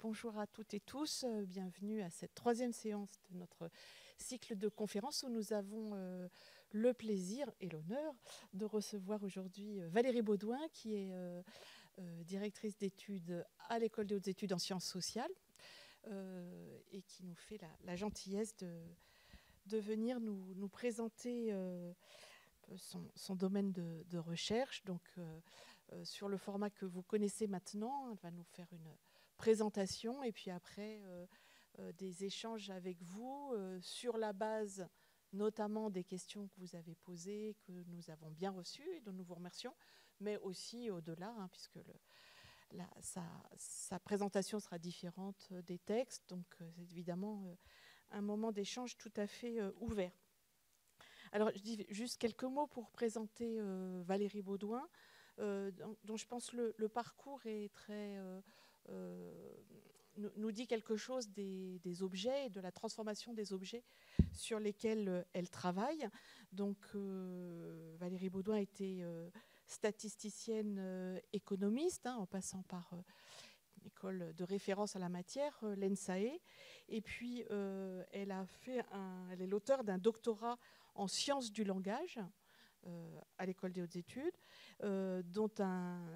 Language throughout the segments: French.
Bonjour à toutes et tous, bienvenue à cette troisième séance de notre cycle de conférences où nous avons le plaisir et l'honneur de recevoir aujourd'hui Valérie Baudouin, qui est directrice d'études à l'École des hautes études en sciences sociales et qui nous fait la gentillesse de venir nous présenter son domaine de recherche. Donc, sur le format que vous connaissez maintenant, elle va nous faire une présentation et puis après des échanges avec vous sur la base notamment des questions que vous avez posées, que nous avons bien reçues et dont nous vous remercions, mais aussi au-delà, puisque sa présentation sera différente des textes, donc c'est évidemment un moment d'échange tout à fait ouvert. Alors, je dis juste quelques mots pour présenter Valérie Baudouin, dont je pense le parcours est très... nous dit quelque chose des objets et de la transformation des objets sur lesquels elle travaille. Donc, Valérie Baudouin était statisticienne économiste, en passant par une école de référence à la matière, l'ENSAE. Et puis, elle est l'auteur d'un doctorat en sciences du langage à l'École des hautes études, dont,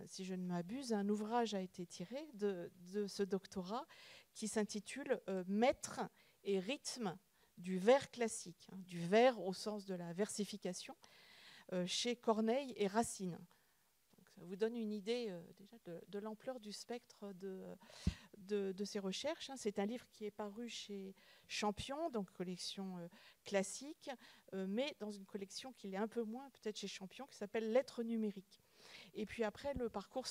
si je ne m'abuse, un ouvrage a été tiré de ce doctorat qui s'intitule « Maître et rythme du vers classique », du vers au sens de la versification, chez Corneille et Racine. Donc, ça vous donne une idée déjà de l'ampleur du spectre de ces recherches. C'est un livre qui est paru chez Champion, donc collection classique, mais dans une collection qui l'est un peu moins, peut-être chez Champion, qui s'appelle Lettres numériques. Et puis après, le parcours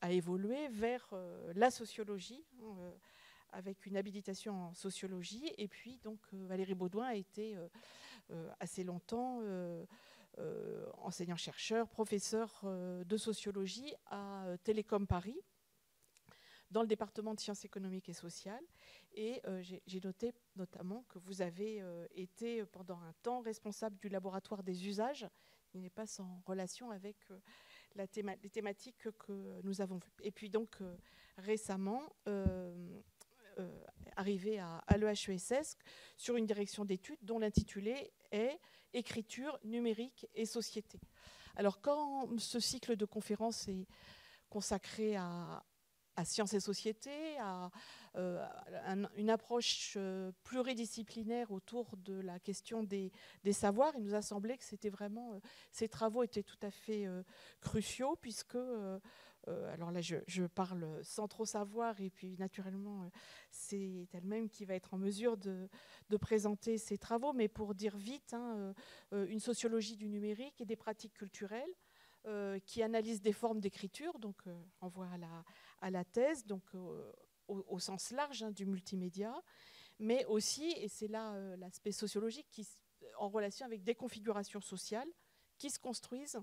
a évolué vers la sociologie, avec une habilitation en sociologie. Et puis, donc, Valérie Baudouin a été assez longtemps enseignant-chercheur, professeur de sociologie à Télécom Paris, dans le département de sciences économiques et sociales. Et j'ai noté notamment que vous avez été pendant un temps responsable du laboratoire des usages. Il n'est pas sans relation avec les thématiques que nous avons vues. Et puis donc récemment, arrivé à l'EHESS sur une direction d'études dont l'intitulé est « Écriture, numérique et société ». Alors quand ce cycle de conférences est consacré à sciences et société, à une approche pluridisciplinaire autour de la question des savoirs, il nous a semblé que c'était vraiment, ces travaux étaient tout à fait cruciaux, puisque, alors là je parle sans trop savoir, et puis naturellement c'est elle-même qui va être en mesure de présenter ces travaux, mais pour dire vite, une sociologie du numérique et des pratiques culturelles, qui analyse des formes d'écriture, donc on voit à la thèse, donc au sens large du multimédia, mais aussi, et c'est là l'aspect sociologique, en relation avec des configurations sociales qui se construisent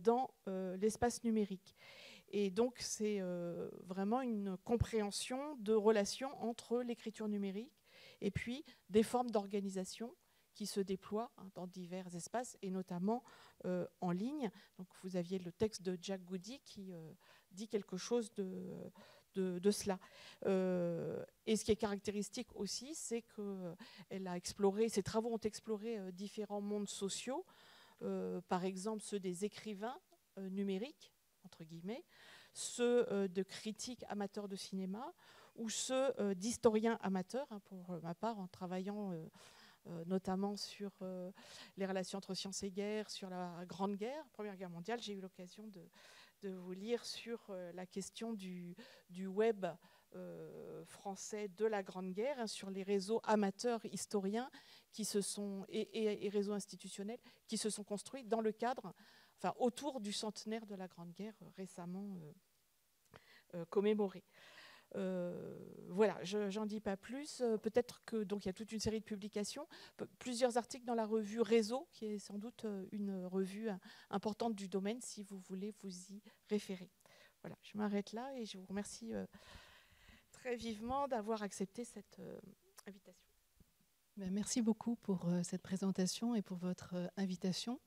dans l'espace numérique. Et donc c'est vraiment une compréhension de relations entre l'écriture numérique et puis des formes d'organisation qui se déploient dans divers espaces, et notamment en ligne. Donc vous aviez le texte de Jack Goody qui dit quelque chose de cela. Et ce qui est caractéristique aussi, c'est qu'elle a exploré, ses travaux ont exploré différents mondes sociaux, par exemple ceux des écrivains numériques, entre guillemets, ceux de critiques amateurs de cinéma, ou ceux d'historiens amateurs, pour ma part, en travaillant notamment sur les relations entre science et guerre, sur la Grande Guerre, Première Guerre mondiale. J'ai eu l'occasion de vous lire sur la question du web français de la Grande Guerre, sur les réseaux amateurs historiens qui se sont, et réseaux institutionnels qui se sont construits dans le cadre, enfin autour du centenaire de la Grande Guerre récemment commémoré. Voilà, j'en dis pas plus. Peut-être que donc il y a toute une série de publications, plusieurs articles dans la revue Réseau, qui est sans doute une revue importante du domaine, si vous voulez vous y référer. Voilà, je m'arrête là et je vous remercie très très vivement d'avoir accepté cette invitation. Merci beaucoup pour cette présentation et pour votre invitation.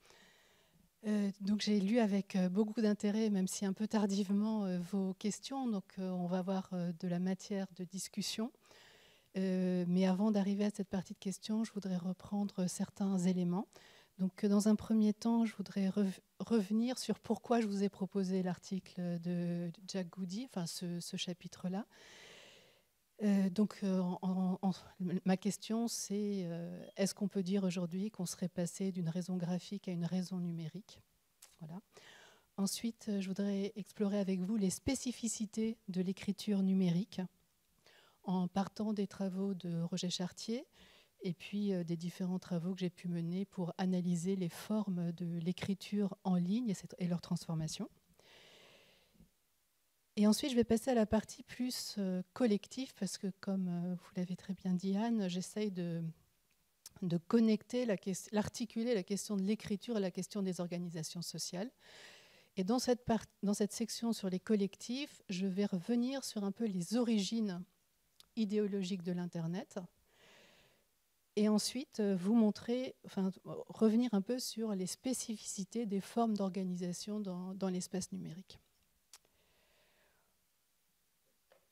Donc j'ai lu avec beaucoup d'intérêt, même si un peu tardivement, vos questions. Donc on va avoir de la matière de discussion. Mais avant d'arriver à cette partie de questions, je voudrais reprendre certains éléments. Donc dans un premier temps, je voudrais revenir sur pourquoi je vous ai proposé l'article de Jack Goody, enfin ce chapitre-là. Ma question, c'est est-ce qu'on peut dire aujourd'hui qu'on serait passé d'une raison graphique à une raison numérique? Voilà. Ensuite, je voudrais explorer avec vous les spécificités de l'écriture numérique en partant des travaux de Roger Chartier et puis des différents travaux que j'ai pu mener pour analyser les formes de l'écriture en ligne et leur transformation. Et ensuite, je vais passer à la partie plus collective, parce que comme vous l'avez très bien dit, Anne, j'essaye de connecter, l'articuler la question de l'écriture à la question des organisations sociales. Et dans cette section sur les collectifs, je vais revenir sur un peu les origines idéologiques de l'Internet. Et ensuite, revenir un peu sur les spécificités des formes d'organisation dans l'espace numérique.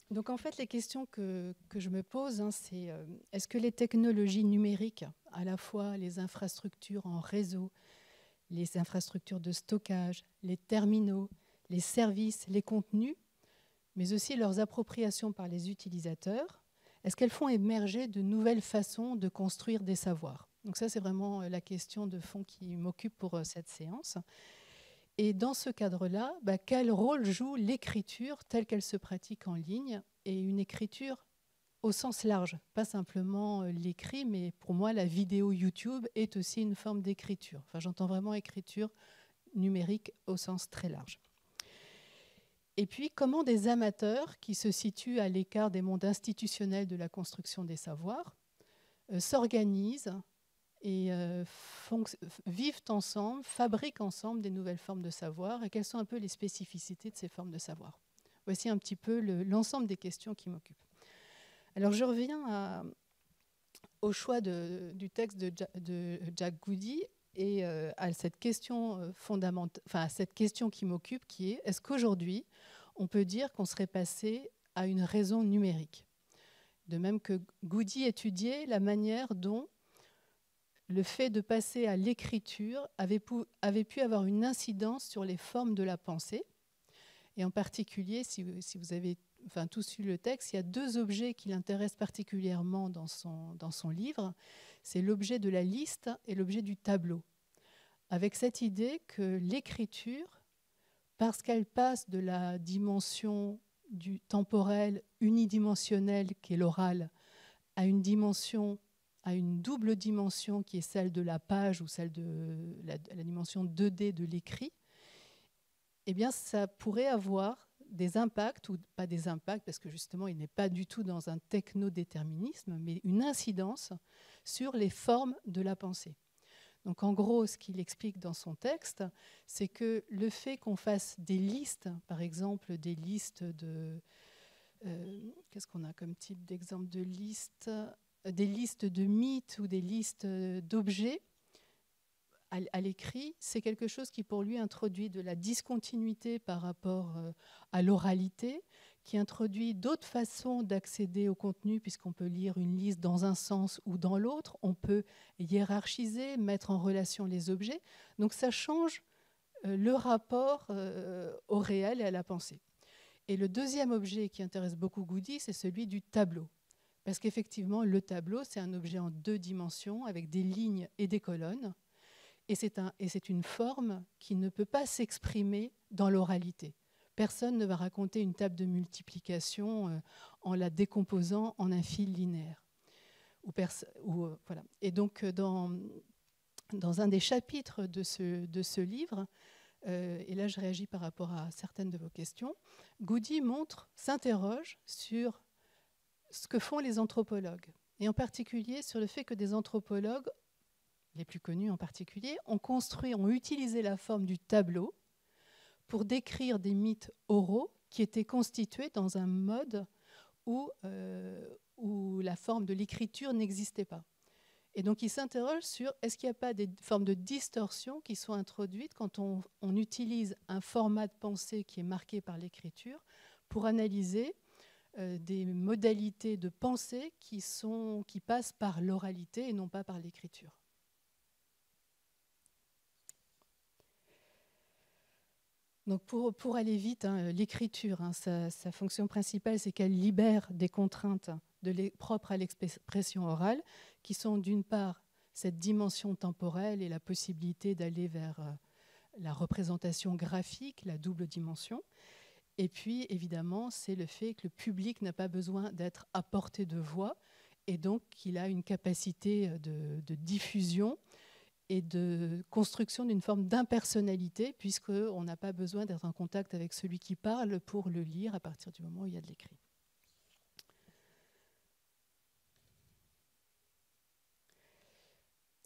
Donc en fait, les questions que je me pose, c'est est-ce que les technologies numériques, à la fois les infrastructures en réseau, les infrastructures de stockage, les terminaux, les services, les contenus, mais aussi leurs appropriations par les utilisateurs, est-ce qu'elles font émerger de nouvelles façons de construire des savoirs? Donc ça, c'est vraiment la question de fond qui m'occupe pour cette séance. Et dans ce cadre-là, quel rôle joue l'écriture telle qu'elle se pratique en ligne, et une écriture au sens large, pas simplement l'écrit, mais pour moi, la vidéo YouTube est aussi une forme d'écriture. Enfin, j'entends vraiment écriture numérique au sens très large. Et puis, comment des amateurs qui se situent à l'écart des mondes institutionnels de la construction des savoirs s'organisent et vivent ensemble, fabriquent ensemble des nouvelles formes de savoir, et quelles sont un peu les spécificités de ces formes de savoir. Voici un petit peu l'ensemble des questions qui m'occupent. Alors je reviens au choix du texte de Jack Goody et à cette question fondamentale, enfin à cette question qui m'occupe, qui est: est-ce qu'aujourd'hui on peut dire qu'on serait passé à une raison numérique? De même que Goody étudiait la manière dont le fait de passer à l'écriture avait pu avoir une incidence sur les formes de la pensée. Et en particulier, si vous avez tous lu le texte, il y a deux objets qui l'intéressent particulièrement dans son livre. C'est l'objet de la liste et l'objet du tableau. Avec cette idée que l'écriture, parce qu'elle passe de la dimension du temporel unidimensionnel qu'est l'oral à une double dimension qui est celle de la page ou celle de la dimension 2D de l'écrit, eh bien, ça pourrait avoir des impacts, ou pas des impacts, parce que justement, il n'est pas du tout dans un technodéterminisme, mais une incidence sur les formes de la pensée. Donc, en gros, ce qu'il explique dans son texte, c'est que le fait qu'on fasse des listes, par exemple, des listes de... qu'est-ce qu'on a comme type d'exemple de liste? Des listes de mythes ou des listes d'objets à l'écrit, c'est quelque chose qui pour lui introduit de la discontinuité par rapport à l'oralité, qui introduit d'autres façons d'accéder au contenu, puisqu'on peut lire une liste dans un sens ou dans l'autre, on peut hiérarchiser, mettre en relation les objets. Donc ça change le rapport au réel et à la pensée. Et le deuxième objet qui intéresse beaucoup Goody, c'est celui du tableau. Parce qu'effectivement, le tableau, c'est un objet en 2 dimensions, avec des lignes et des colonnes. Et c'est une forme qui ne peut pas s'exprimer dans l'oralité. Personne ne va raconter une table de multiplication en la décomposant en un fil linéaire. Voilà. Et donc, dans un des chapitres de ce livre, et là je réagis par rapport à certaines de vos questions, Goody s'interroge sur ce que font les anthropologues, et en particulier sur le fait que des anthropologues, les plus connus en particulier, ont utilisé la forme du tableau pour décrire des mythes oraux qui étaient constitués dans un mode où la forme de l'écriture n'existait pas. Et donc, il s'interroge sur est-ce qu'il n'y a pas des formes de distorsion qui sont introduites quand on utilise un format de pensée qui est marqué par l'écriture pour analyser des modalités de pensée qui passent par l'oralité et non pas par l'écriture. Donc pour aller vite, l'écriture, sa fonction principale, c'est qu'elle libère des contraintes propres à l'expression orale, qui sont d'une part cette dimension temporelle et la possibilité d'aller vers la représentation graphique, la double dimension. Et puis, évidemment, c'est le fait que le public n'a pas besoin d'être à portée de voix, et donc qu'il a une capacité de diffusion et de construction d'une forme d'impersonnalité, puisqu'on n'a pas besoin d'être en contact avec celui qui parle pour le lire à partir du moment où il y a de l'écrit.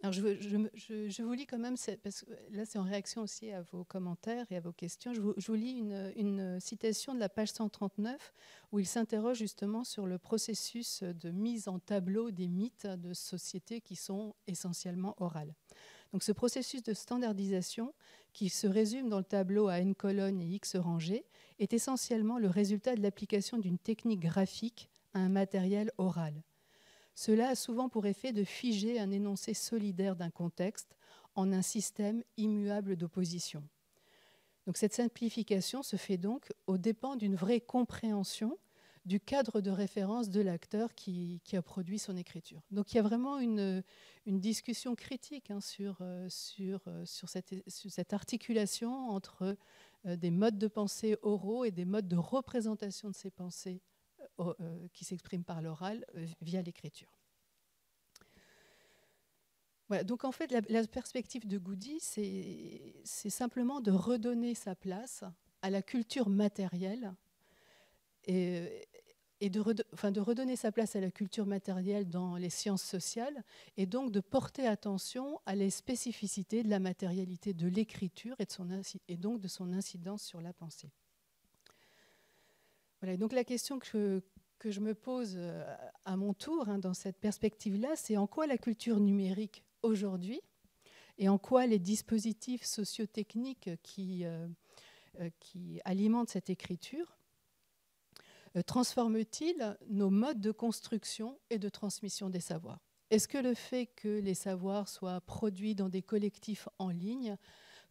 Alors je vous lis quand même, parce que là c'est en réaction aussi à vos commentaires et à vos questions, je vous lis une citation de la page 139 où il s'interroge justement sur le processus de mise en tableau des mythes de sociétés qui sont essentiellement orales. Donc ce processus de standardisation, qui se résume dans le tableau à n colonnes et x rangées, est essentiellement le résultat de l'application d'une technique graphique à un matériel oral. Cela a souvent pour effet de figer un énoncé solidaire d'un contexte en un système immuable d'opposition. Donc cette simplification se fait donc aux dépens d'une vraie compréhension du cadre de référence de l'acteur qui a produit son écriture. Donc il y a vraiment une discussion critique sur cette articulation entre des modes de pensée oraux et des modes de représentation de ces pensées qui s'expriment par l'oral via l'écriture. Voilà, donc en fait, la perspective de Goody, c'est simplement de redonner sa place à la culture matérielle et de redonner sa place à la culture matérielle dans les sciences sociales et donc de porter attention à les spécificités de la matérialité de l'écriture et donc de son incidence sur la pensée. Voilà, donc la question que je me pose à mon tour dans cette perspective-là, c'est en quoi la culture numérique aujourd'hui et en quoi les dispositifs sociotechniques qui alimentent cette écriture transforment-ils nos modes de construction et de transmission des savoirs? Est-ce que le fait que les savoirs soient produits dans des collectifs en ligne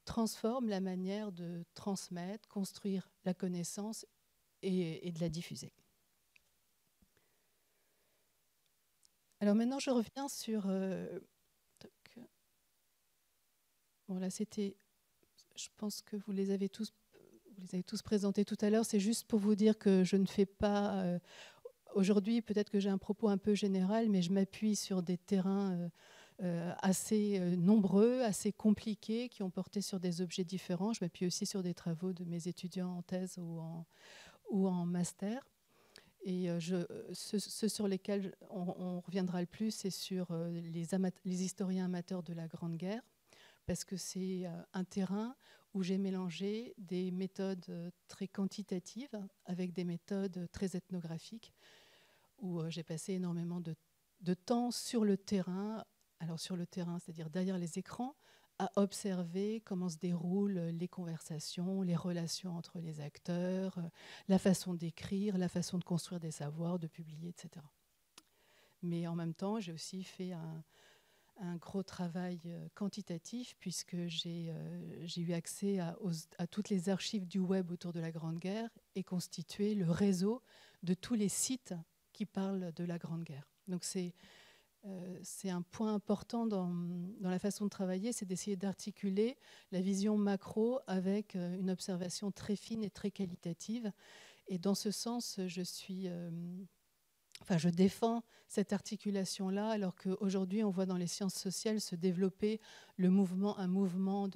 transforme la manière de transmettre, construire la connaissance et de la diffuser? Alors maintenant, je reviens sur... Bon, là, c'était... Je pense que vous les avez tous présentés tout à l'heure. C'est juste pour vous dire que je ne fais pas... Aujourd'hui, peut-être que j'ai un propos un peu général, mais je m'appuie sur des terrains assez nombreux, assez compliqués, qui ont porté sur des objets différents. Je m'appuie aussi sur des travaux de mes étudiants en thèse ou en master. Et ceux sur lesquels on reviendra le plus, c'est sur les historiens amateurs de la Grande Guerre, parce que c'est un terrain où j'ai mélangé des méthodes très quantitatives avec des méthodes très ethnographiques, où j'ai passé énormément de temps sur le terrain, alors sur le terrain, c'est-à-dire derrière les écrans, à observer comment se déroulent les conversations, les relations entre les acteurs, la façon d'écrire, la façon de construire des savoirs, de publier, etc. Mais en même temps, j'ai aussi fait un gros travail quantitatif, puisque j'ai eu accès à toutes les archives du web autour de la Grande Guerre et constitué le réseau de tous les sites qui parlent de la Grande Guerre. Donc c'est un point important dans la façon de travailler, c'est d'essayer d'articuler la vision macro avec une observation très fine et très qualitative. Et dans ce sens, je défends cette articulation-là, alors qu'aujourd'hui, on voit dans les sciences sociales se développer un mouvement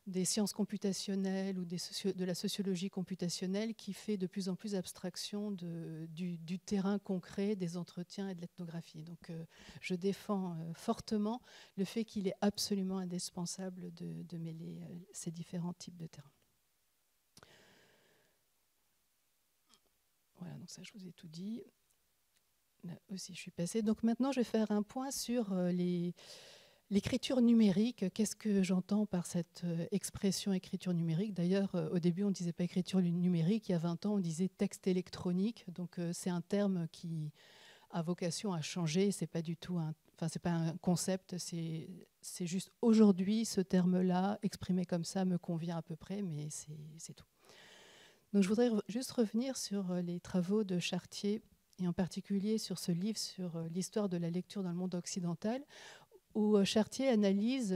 des sciences computationnelles ou de la sociologie computationnelle qui fait de plus en plus abstraction du terrain concret, des entretiens et de l'ethnographie. Donc je défends fortement le fait qu'il est absolument indispensable de mêler ces différents types de terrains. Voilà, donc ça, je vous ai tout dit. Là aussi, je suis passée. Donc maintenant, je vais faire un point sur l'écriture numérique. Qu'est-ce que j'entends par cette expression écriture numérique? D'ailleurs, au début, on ne disait pas écriture numérique. Il y a 20 ans, on disait texte électronique. Donc c'est un terme qui a vocation à changer. C'est pas du tout c'est pas un concept. C'est juste aujourd'hui, ce terme-là, exprimé comme ça, me convient à peu près, mais c'est tout. Donc je voudrais juste revenir sur les travaux de Chartier, et en particulier sur ce livre sur l'histoire de la lecture dans le monde occidental, où Chartier analyse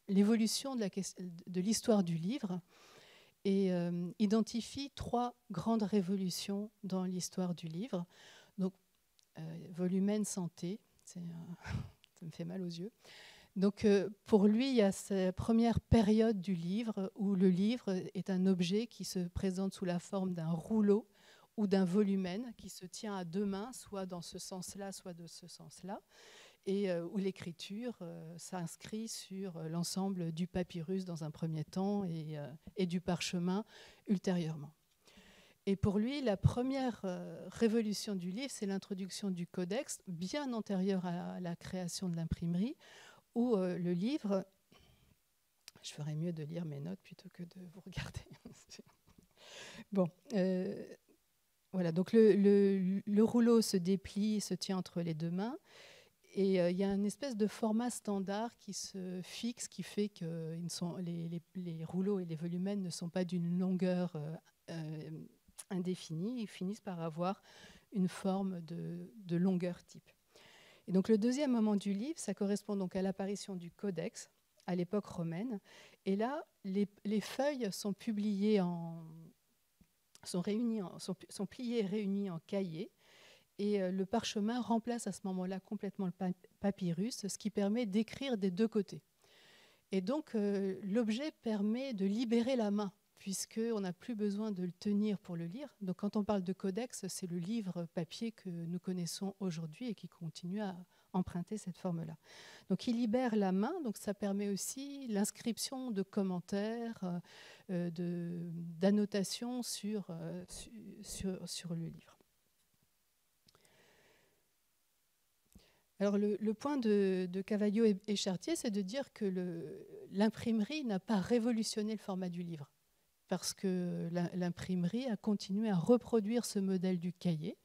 l'évolution de l'histoire du livre et identifie 3 grandes révolutions dans l'histoire du livre. Donc, volumen, santé, ça me fait mal aux yeux. Donc, pour lui, il y a cette première période du livre où le livre est un objet qui se présente sous la forme d'un rouleau ou d'un volumen qui se tient à 2 mains, soit dans ce sens-là, soit de ce sens-là, et où l'écriture s'inscrit sur l'ensemble du papyrus dans un premier temps et du parchemin ultérieurement. Et pour lui, la première révolution du livre, c'est l'introduction du codex, bien antérieure à la création de l'imprimerie, où le livre... Je ferais mieux de lire mes notes plutôt que de vous regarder. Bon, voilà, donc le rouleau se déplie, se tient entre les 2 mains, et il y a une espèce de format standard qui se fixe, qui fait que les rouleaux et les volumens ne sont pas d'une longueur indéfinie, ils finissent par avoir une forme de longueur type. Et donc le deuxième moment du livre, ça correspond donc à l'apparition du codex à l'époque romaine, et là, les feuilles sont publiées sont pliées et réunies en cahiers, et le parchemin remplace à ce moment-là complètement le papyrus, ce qui permet d'écrire des 2 côtés. Et donc, l'objet permet de libérer la main, puisqu'on n'a plus besoin de le tenir pour le lire. Donc, quand on parle de codex, c'est le livre papier que nous connaissons aujourd'hui et qui continue à emprunter cette forme-là. Donc, il libère la main, donc ça permet aussi l'inscription de commentaires, d'annotations sur le livre. Alors le point de Cavaillot et Chartier, c'est de dire que l'imprimerie n'a pas révolutionné le format du livre, parce que l'imprimerie a continué à reproduire ce modèle du cahier,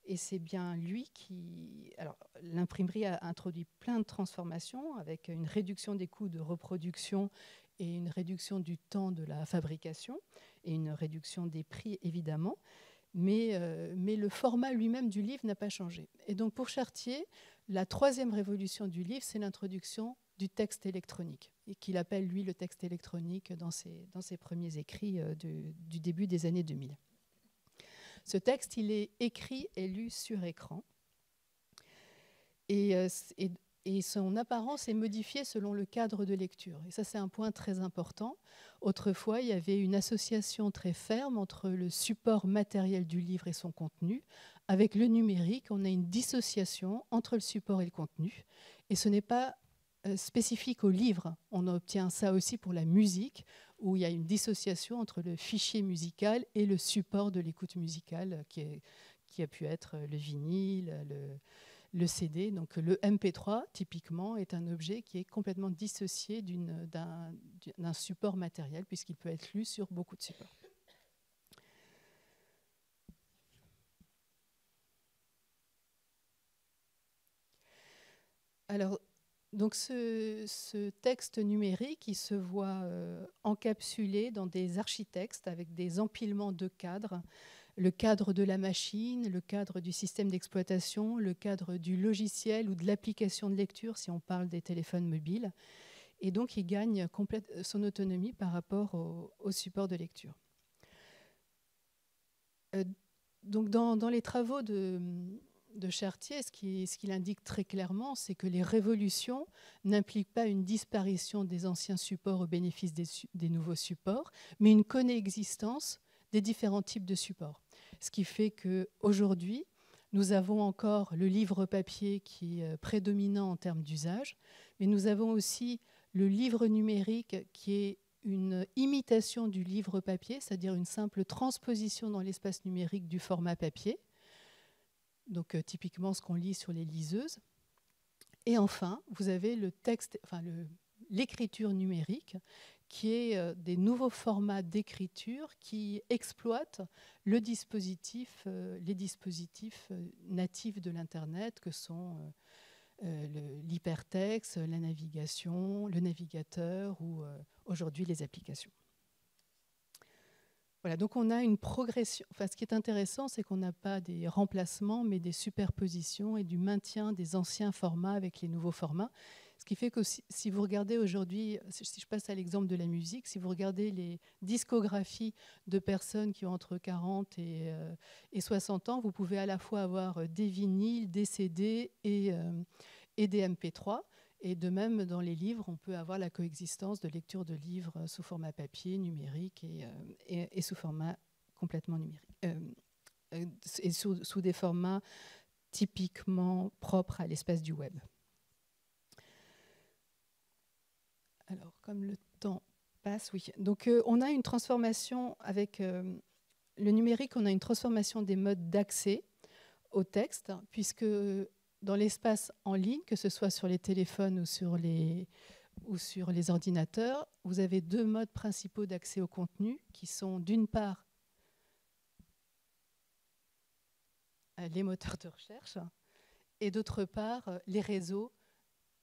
et c'est bien lui qui... Alors l'imprimerie a introduit plein de transformations, avec une réduction des coûts de reproduction et une réduction du temps de la fabrication, et une réduction des prix évidemment, mais le format lui-même du livre n'a pas changé. Et donc pour Chartier, la 3e révolution du livre, c'est l'introduction du texte électronique, et qu'il appelle, lui, le texte électronique dans ses premiers écrits du début des années 2000. Ce texte, il est écrit et lu sur écran, et son apparence est modifiée selon le cadre de lecture. Et ça, c'est un point très important. Autrefois, il y avait une association très ferme entre le support matériel du livre et son contenu. Avec le numérique, on a une dissociation entre le support et le contenu. Et ce n'est pas spécifique au livre. On obtient ça aussi pour la musique, où il y a une dissociation entre le fichier musical et le support de l'écoute musicale, qui a pu être le vinyle, le CD. Donc le MP3, typiquement, est un objet qui est complètement dissocié d'un support matériel, puisqu'il peut être lu sur beaucoup de supports. Alors, donc ce texte numérique, il se voit encapsulé dans des architextes avec des empilements de cadres. Le cadre de la machine, le cadre du système d'exploitation, le cadre du logiciel ou de l'application de lecture, si on parle des téléphones mobiles. Et donc, il gagne son autonomie par rapport au support de lecture. Donc, dans les travaux de Chartier, ce qu'il indique très clairement, c'est que les révolutions n'impliquent pas une disparition des anciens supports au bénéfice des nouveaux supports, mais une coexistence des différents types de supports. Ce qui fait qu'aujourd'hui, nous avons encore le livre papier qui est prédominant en termes d'usage, mais nous avons aussi le livre numérique qui est une imitation du livre papier, c'est-à-dire une simple transposition dans l'espace numérique du format papier, donc typiquement ce qu'on lit sur les liseuses. Et enfin, vous avez le texte, enfin l'écriture numérique, qui est des nouveaux formats d'écriture qui exploitent les dispositifs natifs de l'Internet, que sont l'hypertexte, la navigation, le navigateur ou aujourd'hui les applications. Voilà, donc on a une progression. Enfin, ce qui est intéressant, c'est qu'on n'a pas des remplacements, mais des superpositions et du maintien des anciens formats avec les nouveaux formats. Ce qui fait que si vous regardez aujourd'hui, si je passe à l'exemple de la musique, si vous regardez les discographies de personnes qui ont entre 40 et 60 ans, vous pouvez à la fois avoir des vinyles, des CD et des MP3. Et de même, dans les livres, on peut avoir la coexistence de lecture de livres sous format papier, numérique et sous format complètement numérique. Et sous des formats typiquement propres à l'espace du web. Alors, comme le temps passe, oui. Donc, on a une transformation avec le numérique, on a une transformation des modes d'accès au texte, puisque dans l'espace en ligne, que ce soit sur les téléphones ou sur les ordinateurs, vous avez deux modes principaux d'accès au contenu, qui sont d'une part les moteurs de recherche et d'autre part les réseaux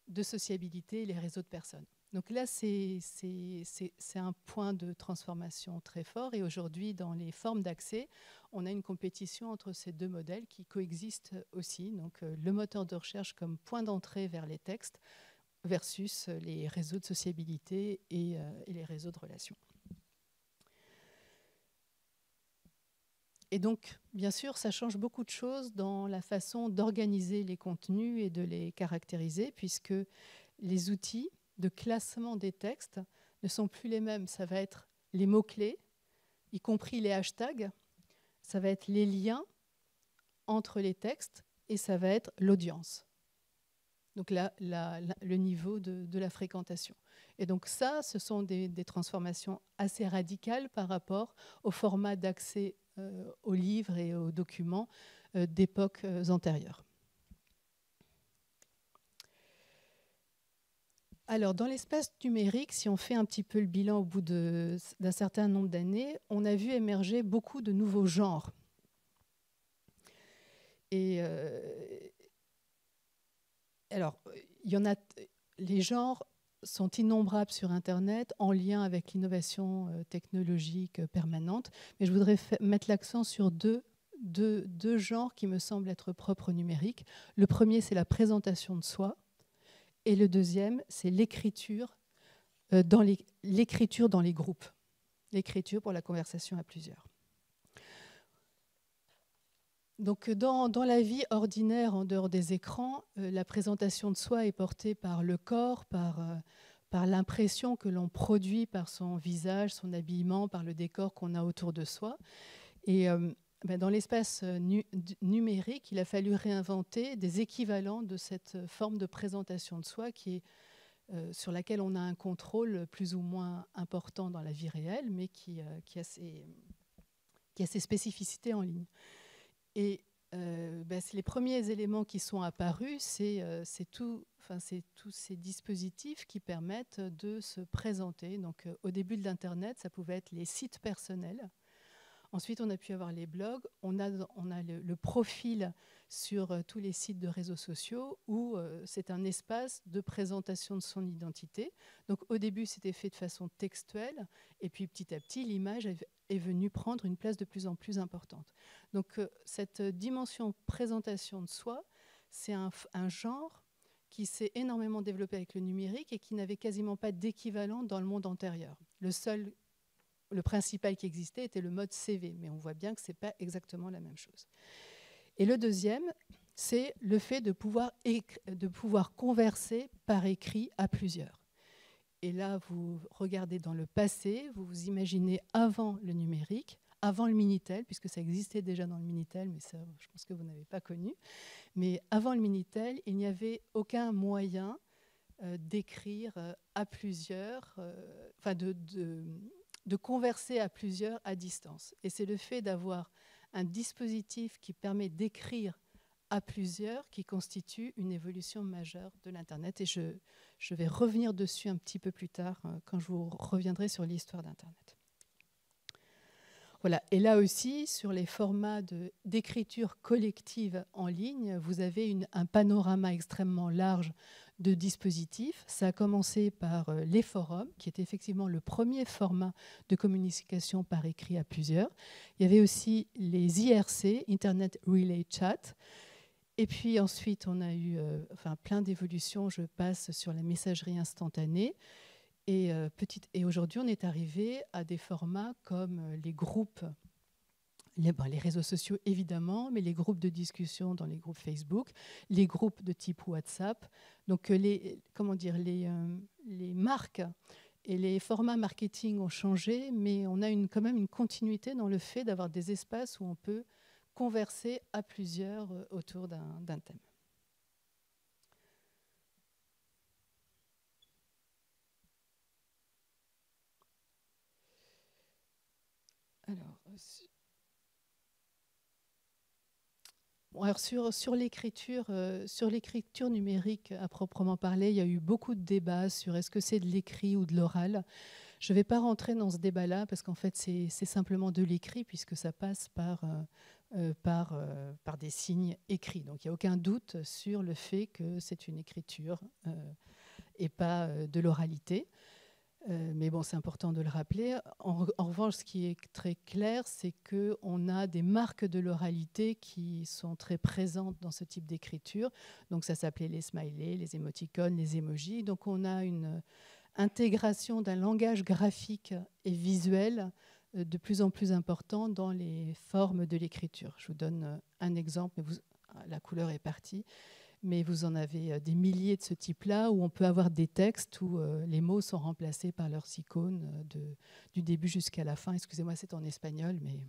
de sociabilité et les réseaux de personnes. Donc là, c'est un point de transformation très fort. Et aujourd'hui, dans les formes d'accès, on a une compétition entre ces deux modèles qui coexistent aussi. Donc le moteur de recherche comme point d'entrée vers les textes versus les réseaux de sociabilité et les réseaux de relations. Et donc, bien sûr, ça change beaucoup de choses dans la façon d'organiser les contenus et de les caractériser, puisque les outils de classement des textes ne sont plus les mêmes. Ça va être les mots-clés, y compris les hashtags, ça va être les liens entre les textes et ça va être l'audience. Donc là, le niveau de la fréquentation. Et donc ça, ce sont des transformations assez radicales par rapport au format d'accès aux livres et aux documents d'époques antérieures. Alors, dans l'espace numérique, si on fait un petit peu le bilan au bout d'un certain nombre d'années, on a vu émerger beaucoup de nouveaux genres. Et alors, il y en a, les genres sont innombrables sur Internet, en lien avec l'innovation technologique permanente. Mais je voudrais mettre l'accent sur deux genres qui me semblent être propres au numérique. Le premier, c'est la présentation de soi. Et le deuxième, c'est l'écriture dans les groupes. L'écriture pour la conversation à plusieurs. Donc, dans la vie ordinaire, en dehors des écrans, la présentation de soi est portée par le corps, par l'impression que l'on produit par son visage, son habillement, par le décor qu'on a autour de soi. Et dans l'espace numérique, il a fallu réinventer des équivalents de cette forme de présentation de soi sur laquelle on a un contrôle plus ou moins important dans la vie réelle, mais qui a ses spécificités en ligne. Et les premiers éléments qui sont apparus, c'est tous ces dispositifs qui permettent de se présenter. Donc, au début de l'Internet, ça pouvait être les sites personnels. Ensuite, on a pu avoir les blogs. On a le profil sur tous les sites de réseaux sociaux où c'est un espace de présentation de son identité. Donc, au début, c'était fait de façon textuelle. Et puis, petit à petit, l'image est venue prendre une place de plus en plus importante. Donc, cette dimension présentation de soi, c'est un genre qui s'est énormément développé avec le numérique et qui n'avait quasiment pas d'équivalent dans le monde antérieur. Le principal qui existait était le mode CV, mais on voit bien que ce n'est pas exactement la même chose. Et le deuxième, c'est le fait de pouvoir converser par écrit à plusieurs. Et là, vous regardez dans le passé, vous vous imaginez avant le numérique, avant le Minitel, puisque ça existait déjà dans le Minitel, mais ça, je pense que vous n'avez pas connu. Mais avant le Minitel, il n'y avait aucun moyen d'écrire à plusieurs, enfin de converser à plusieurs à distance. Et c'est le fait d'avoir un dispositif qui permet d'écrire à plusieurs qui constitue une évolution majeure de l'Internet. Et je vais revenir dessus un petit peu plus tard quand je vous reviendrai sur l'histoire d'Internet. Voilà. Et là aussi, sur les formats d'écriture collective en ligne, vous avez un panorama extrêmement large de dispositifs. Ça a commencé par les forums, qui est effectivement le premier format de communication par écrit à plusieurs. Il y avait aussi les IRC, Internet Relay Chat. Et puis ensuite, on a eu plein d'évolutions. Je passe sur la messagerie instantanée. Et aujourd'hui, on est arrivé à des formats comme les groupes, les réseaux sociaux évidemment, mais les groupes de discussion dans les groupes Facebook, les groupes de type WhatsApp. Donc les marques et les formats marketing ont changé, mais on a quand même une continuité dans le fait d'avoir des espaces où on peut converser à plusieurs autour d'un thème. Alors, sur l'écriture numérique à proprement parler, il y a eu beaucoup de débats sur est-ce que c'est de l'écrit ou de l'oral. Je ne vais pas rentrer dans ce débat-là parce qu'en fait, c'est simplement de l'écrit puisque ça passe par des signes écrits. Donc, il n'y a aucun doute sur le fait que c'est une écriture et pas de l'oralité. Mais bon, c'est important de le rappeler. En revanche, ce qui est très clair, c'est qu'on a des marques de l'oralité qui sont très présentes dans ce type d'écriture. Donc ça s'appelait les smileys, les émoticônes, les emojis. Donc on a une intégration d'un langage graphique et visuel de plus en plus important dans les formes de l'écriture. Je vous donne un exemple, mais la couleur est partie. Mais vous en avez des milliers de ce type-là, où on peut avoir des textes où les mots sont remplacés par leurs icônes du début jusqu'à la fin. Excusez-moi, c'est en espagnol, mais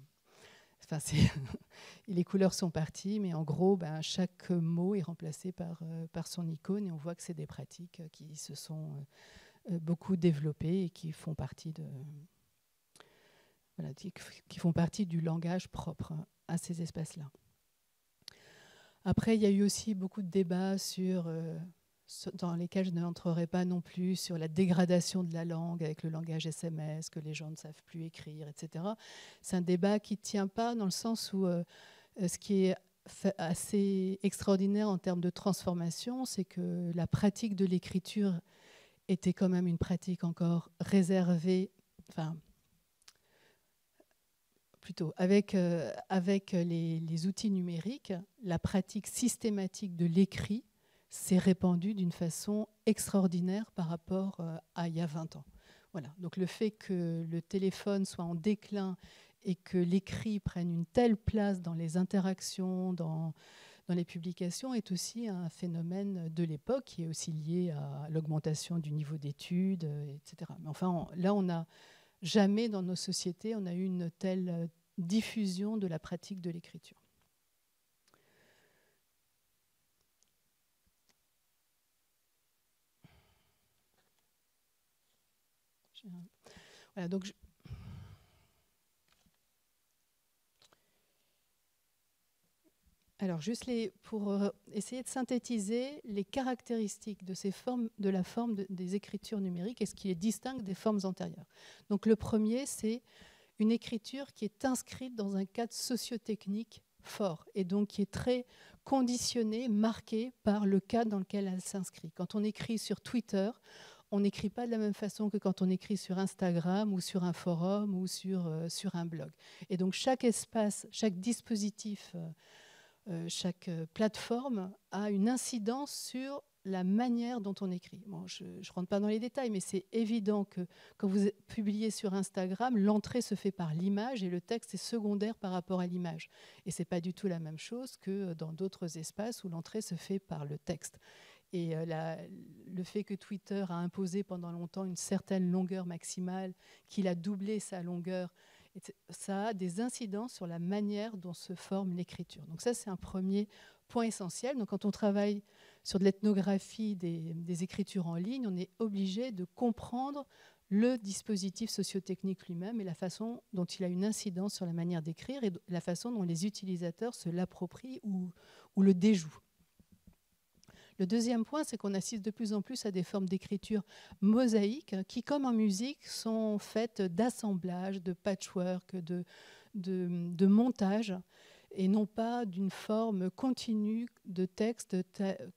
les couleurs sont parties. Mais en gros, chaque mot est remplacé par son icône, et on voit que c'est des pratiques qui se sont beaucoup développées et qui font partie qui font partie du langage propre à ces espaces-là. Après, il y a eu aussi beaucoup de débats dans lesquels je n'entrerai pas non plus, sur la dégradation de la langue avec le langage SMS, que les gens ne savent plus écrire, etc. C'est un débat qui ne tient pas dans le sens où ce qui est assez extraordinaire en termes de transformation, c'est que la pratique de l'écriture était quand même une pratique encore réservée, plutôt, avec les outils numériques, la pratique systématique de l'écrit s'est répandue d'une façon extraordinaire par rapport à il y a 20 ans. Voilà. Donc le fait que le téléphone soit en déclin et que l'écrit prenne une telle place dans les interactions, dans les publications, est aussi un phénomène de l'époque qui est aussi lié à l'augmentation du niveau d'études, etc. Mais enfin, là, on a jamais dans nos sociétés, on a eu une telle diffusion de la pratique de l'écriture. Voilà, donc alors, juste pour essayer de synthétiser les caractéristiques de la forme des écritures numériques et ce qui les distingue des formes antérieures. Donc, le premier, c'est une écriture qui est inscrite dans un cadre socio-technique fort et donc qui est très conditionnée, marquée par le cadre dans lequel elle s'inscrit. Quand on écrit sur Twitter, on n'écrit pas de la même façon que quand on écrit sur Instagram ou sur un forum ou sur un blog. Et donc, chaque espace, chaque dispositif, chaque plateforme a une incidence sur la manière dont on écrit. Bon, je ne rentre pas dans les détails, mais c'est évident que quand vous publiez sur Instagram, l'entrée se fait par l'image et le texte est secondaire par rapport à l'image. Et ce n'est pas du tout la même chose que dans d'autres espaces où l'entrée se fait par le texte. Et le fait que Twitter a imposé pendant longtemps une certaine longueur maximale, qu'il a doublé sa longueur, ça a des incidences sur la manière dont se forme l'écriture. Donc ça, c'est un premier point essentiel. Donc, quand on travaille sur de l'ethnographie des écritures en ligne, on est obligé de comprendre le dispositif sociotechnique lui-même et la façon dont il a une incidence sur la manière d'écrire et la façon dont les utilisateurs se l'approprient ou le déjouent. Le deuxième point, c'est qu'on assiste de plus en plus à des formes d'écriture mosaïques qui, comme en musique, sont faites d'assemblage, de patchwork, de montage, et non pas d'une forme continue de texte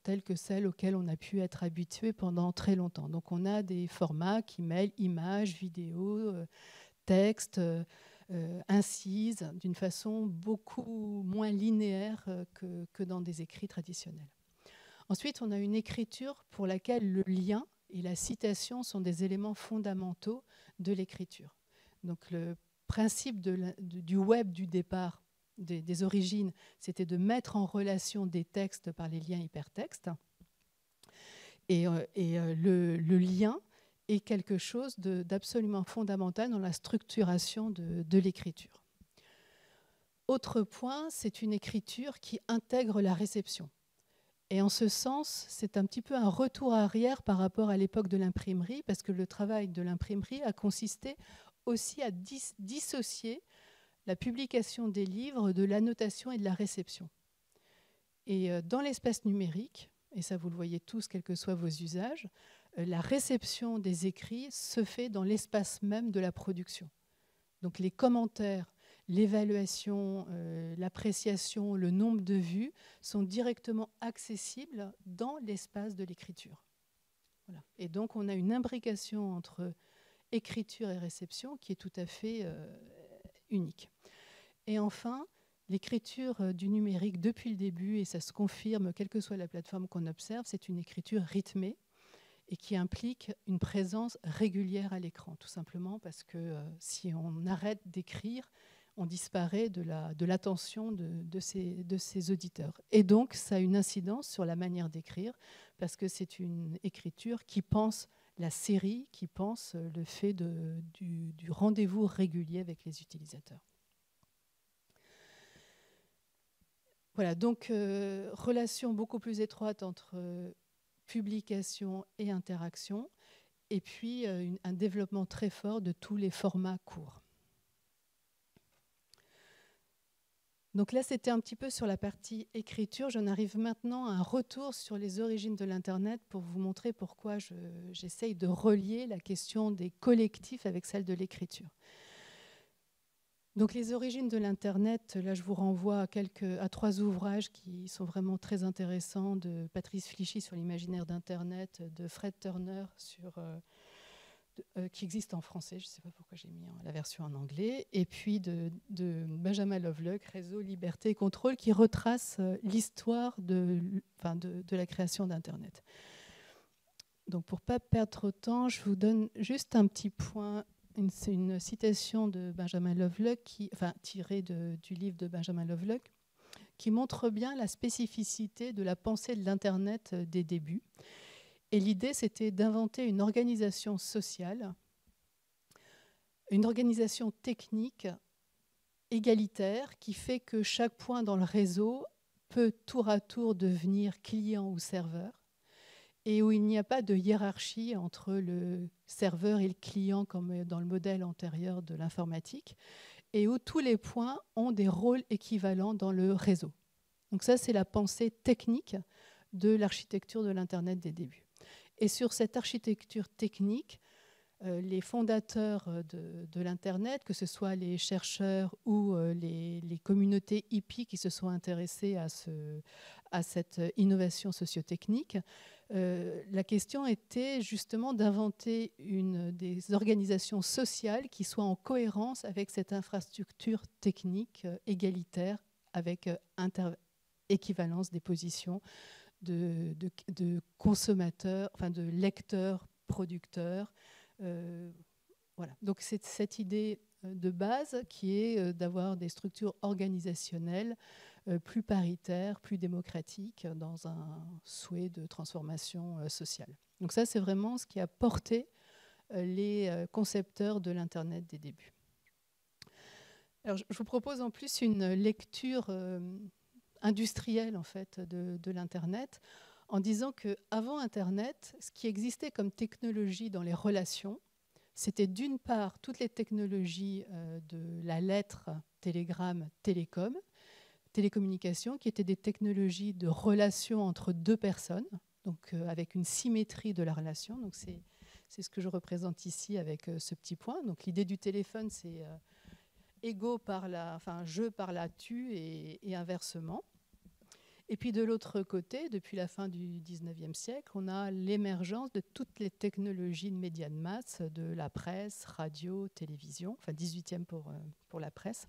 telle que celle auquel on a pu être habitué pendant très longtemps. Donc on a des formats qui mêlent images, vidéos, textes, incises, d'une façon beaucoup moins linéaire que dans des écrits traditionnels. Ensuite, on a une écriture pour laquelle le lien et la citation sont des éléments fondamentaux de l'écriture. Donc le principe du web du départ, des origines, c'était de mettre en relation des textes par les liens hypertextes. Et le lien est quelque chose d'absolument fondamental dans la structuration de l'écriture. Autre point, c'est une écriture qui intègre la réception. Et en ce sens, c'est un petit peu un retour arrière par rapport à l'époque de l'imprimerie, parce que le travail de l'imprimerie a consisté aussi à dissocier la publication des livres de l'annotation et de la réception. Et dans l'espace numérique, et ça vous le voyez tous, quels que soient vos usages, la réception des écrits se fait dans l'espace même de la production. Donc les commentaires, l'évaluation, l'appréciation, le nombre de vues sont directement accessibles dans l'espace de l'écriture. Voilà. Et donc on a une imbrication entre écriture et réception qui est tout à fait unique. Et enfin, l'écriture du numérique depuis le début, et ça se confirme quelle que soit la plateforme qu'on observe, c'est une écriture rythmée et qui implique une présence régulière à l'écran, tout simplement parce que si on arrête d'écrire, on disparaît de l'attention de ses auditeurs. Et donc, ça a une incidence sur la manière d'écrire, parce que c'est une écriture qui pense la série, qui pense le fait du rendez-vous régulier avec les utilisateurs. Voilà, donc relation beaucoup plus étroite entre publication et interaction, et puis un développement très fort de tous les formats courts. Donc là, c'était un petit peu sur la partie écriture. J'en arrive maintenant à un retour sur les origines de l'Internet pour vous montrer pourquoi j'essaye de relier la question des collectifs avec celle de l'écriture. Donc les origines de l'Internet, là je vous renvoie à 3 ouvrages qui sont vraiment très intéressants, de Patrice Flichy sur l'imaginaire d'Internet, de Fred Turner qui existe en français, je ne sais pas pourquoi j'ai mis la version en anglais, et puis de Benjamin Lovelock, Réseau, Liberté et Contrôle, qui retrace l'histoire de la création d'Internet. Donc pour ne pas perdre trop de temps, je vous donne juste un petit point. C'est une citation de Benjamin Lovelock, tirée du livre de Benjamin Lovelock, qui montre bien la spécificité de la pensée de l'Internet des débuts. Et l'idée, c'était d'inventer une organisation sociale, une organisation technique égalitaire qui fait que chaque point dans le réseau peut tour à tour devenir client ou serveur, et où il n'y a pas de hiérarchie entre le serveur et le client comme dans le modèle antérieur de l'informatique, et où tous les points ont des rôles équivalents dans le réseau. Donc ça, c'est la pensée technique de l'architecture de l'Internet des débuts. Et sur cette architecture technique, les fondateurs de l'Internet, que ce soit les chercheurs ou les communautés hippies qui se sont intéressées à cette innovation sociotechnique, la question était justement d'inventer des organisations sociales qui soient en cohérence avec cette infrastructure technique égalitaire, avec équivalence des positions de consommateurs, enfin de lecteurs, producteurs. Voilà. Donc c'est cette idée de base qui est d'avoir des structures organisationnelles plus paritaires, plus démocratiques, dans un souhait de transformation sociale. Donc ça, c'est vraiment ce qui a porté les concepteurs de l'Internet des débuts. Alors, je vous propose en plus une lecture industrielle en fait, de l'Internet, en disant qu'avant Internet, ce qui existait comme technologie dans les relations, c'était d'une part toutes les technologies de la lettre, télégramme, télécommunication, qui étaient des technologies de relation entre deux personnes, donc avec une symétrie de la relation. Donc c'est ce que je représente ici avec ce petit point. Donc l'idée du téléphone, c'est ego par la, enfin je par la tu et inversement. Et puis de l'autre côté, depuis la fin du 19e siècle, on a l'émergence de toutes les technologies de médias de masse, de la presse, radio, télévision, enfin 18e pour la presse,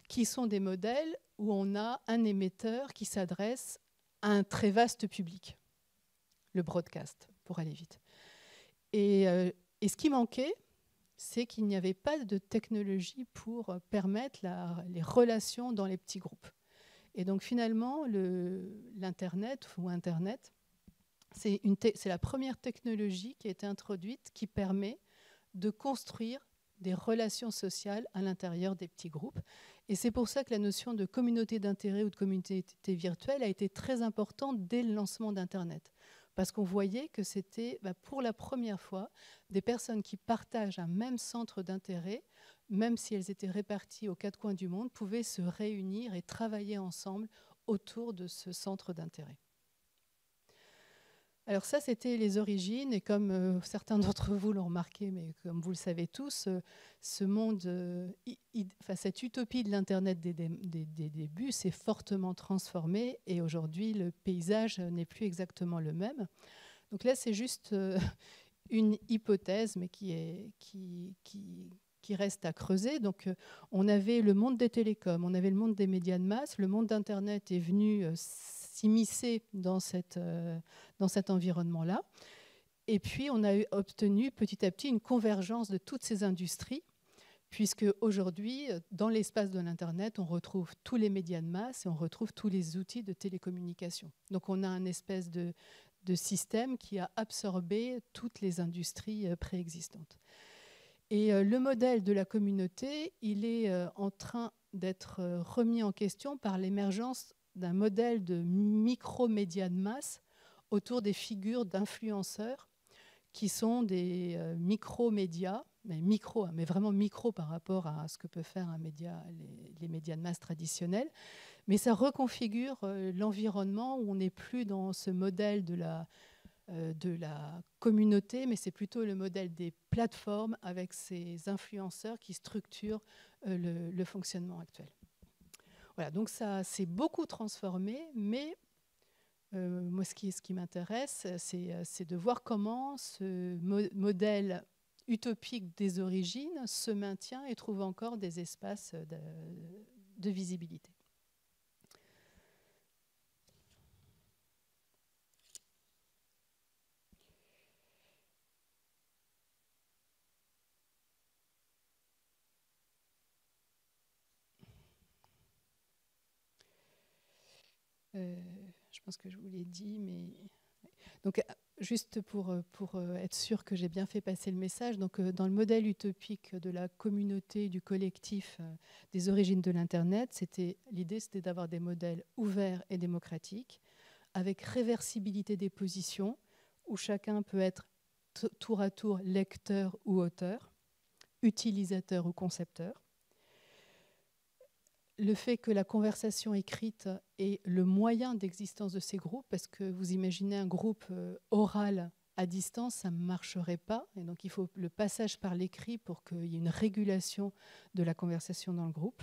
qui sont des modèles où on a un émetteur qui s'adresse à un très vaste public, le broadcast, pour aller vite. Et ce qui manquait, c'est qu'il n'y avait pas de technologie pour permettre les relations dans les petits groupes. Et donc finalement, l'Internet ou Internet, c'est la première technologie qui a été introduite qui permet de construire des relations sociales à l'intérieur des petits groupes. Et c'est pour ça que la notion de communauté d'intérêt ou de communauté virtuelle a été très importante dès le lancement d'Internet. Parce qu'on voyait que c'était pour la première fois des personnes qui partagent un même centre d'intérêt, même si elles étaient réparties aux quatre coins du monde, pouvaient se réunir et travailler ensemble autour de ce centre d'intérêt. Alors ça, c'était les origines, et comme certains d'entre vous l'ont remarqué, mais comme vous le savez tous, ce monde, cette utopie de l'Internet des débuts s'est fortement transformée, et aujourd'hui, le paysage n'est plus exactement le même. Donc là, c'est juste une hypothèse, mais qui reste à creuser. Donc, on avait le monde des télécoms, on avait le monde des médias de masse, le monde d'Internet est venu s'immiscer dans cet environnement-là. Et puis, on a obtenu petit à petit une convergence de toutes ces industries, puisque aujourd'hui, dans l'espace de l'Internet, on retrouve tous les médias de masse et on retrouve tous les outils de télécommunication. Donc, on a un espèce de système qui a absorbé toutes les industries préexistantes. Et le modèle de la communauté, il est en train d'être remis en question par l'émergence d'un modèle de micro-médias de masse autour des figures d'influenceurs qui sont des micro-médias, mais vraiment micro par rapport à ce que peut faire un média, les médias de masse traditionnels. Mais ça reconfigure l'environnement où on n'est plus dans ce modèle de la communauté, mais c'est plutôt le modèle des plateformes avec ces influenceurs qui structurent le fonctionnement actuel. Voilà, donc ça s'est beaucoup transformé, mais moi ce qui m'intéresse, c'est de voir comment ce modèle utopique des origines se maintient et trouve encore des espaces de visibilité. Je pense que je vous l'ai dit, mais... Donc, juste pour être sûr que j'ai bien fait passer le message, donc, dans le modèle utopique de la communauté, du collectif, des origines de l'Internet, l'idée c'était d'avoir des modèles ouverts et démocratiques, avec réversibilité des positions, où chacun peut être tour à tour lecteur ou auteur, utilisateur ou concepteur. Le fait que la conversation écrite est le moyen d'existence de ces groupes, parce que vous imaginez un groupe oral à distance, ça ne marcherait pas. Et donc il faut le passage par l'écrit pour qu'il y ait une régulation de la conversation dans le groupe.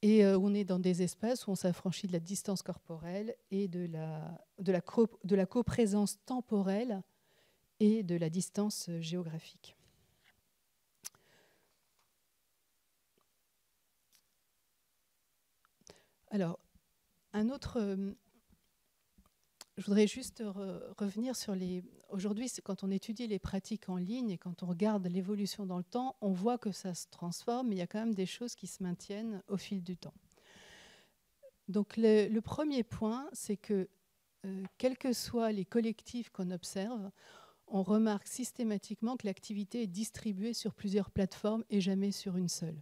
Et on est dans des espaces où on s'affranchit de la distance corporelle et de la coprésence temporelle et de la distance géographique. Alors, je voudrais juste revenir sur aujourd'hui, quand on étudie les pratiques en ligne et quand on regarde l'évolution dans le temps, on voit que ça se transforme, mais il y a quand même des choses qui se maintiennent au fil du temps. Donc, le premier point, c'est que, quels que soient les collectifs qu'on observe, on remarque systématiquement que l'activité est distribuée sur plusieurs plateformes et jamais sur une seule.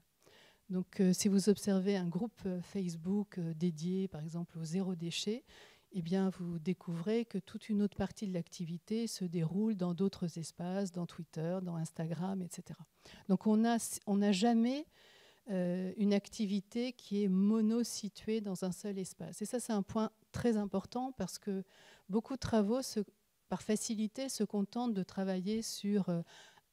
Donc, si vous observez un groupe Facebook dédié, par exemple, au zéro déchet, eh bien, vous découvrez que toute une autre partie de l'activité se déroule dans d'autres espaces, dans Twitter, dans Instagram, etc. Donc, on n'a jamais une activité qui est mono-située dans un seul espace. Et ça, c'est un point très important parce que beaucoup de travaux, par facilité, se contentent de travailler sur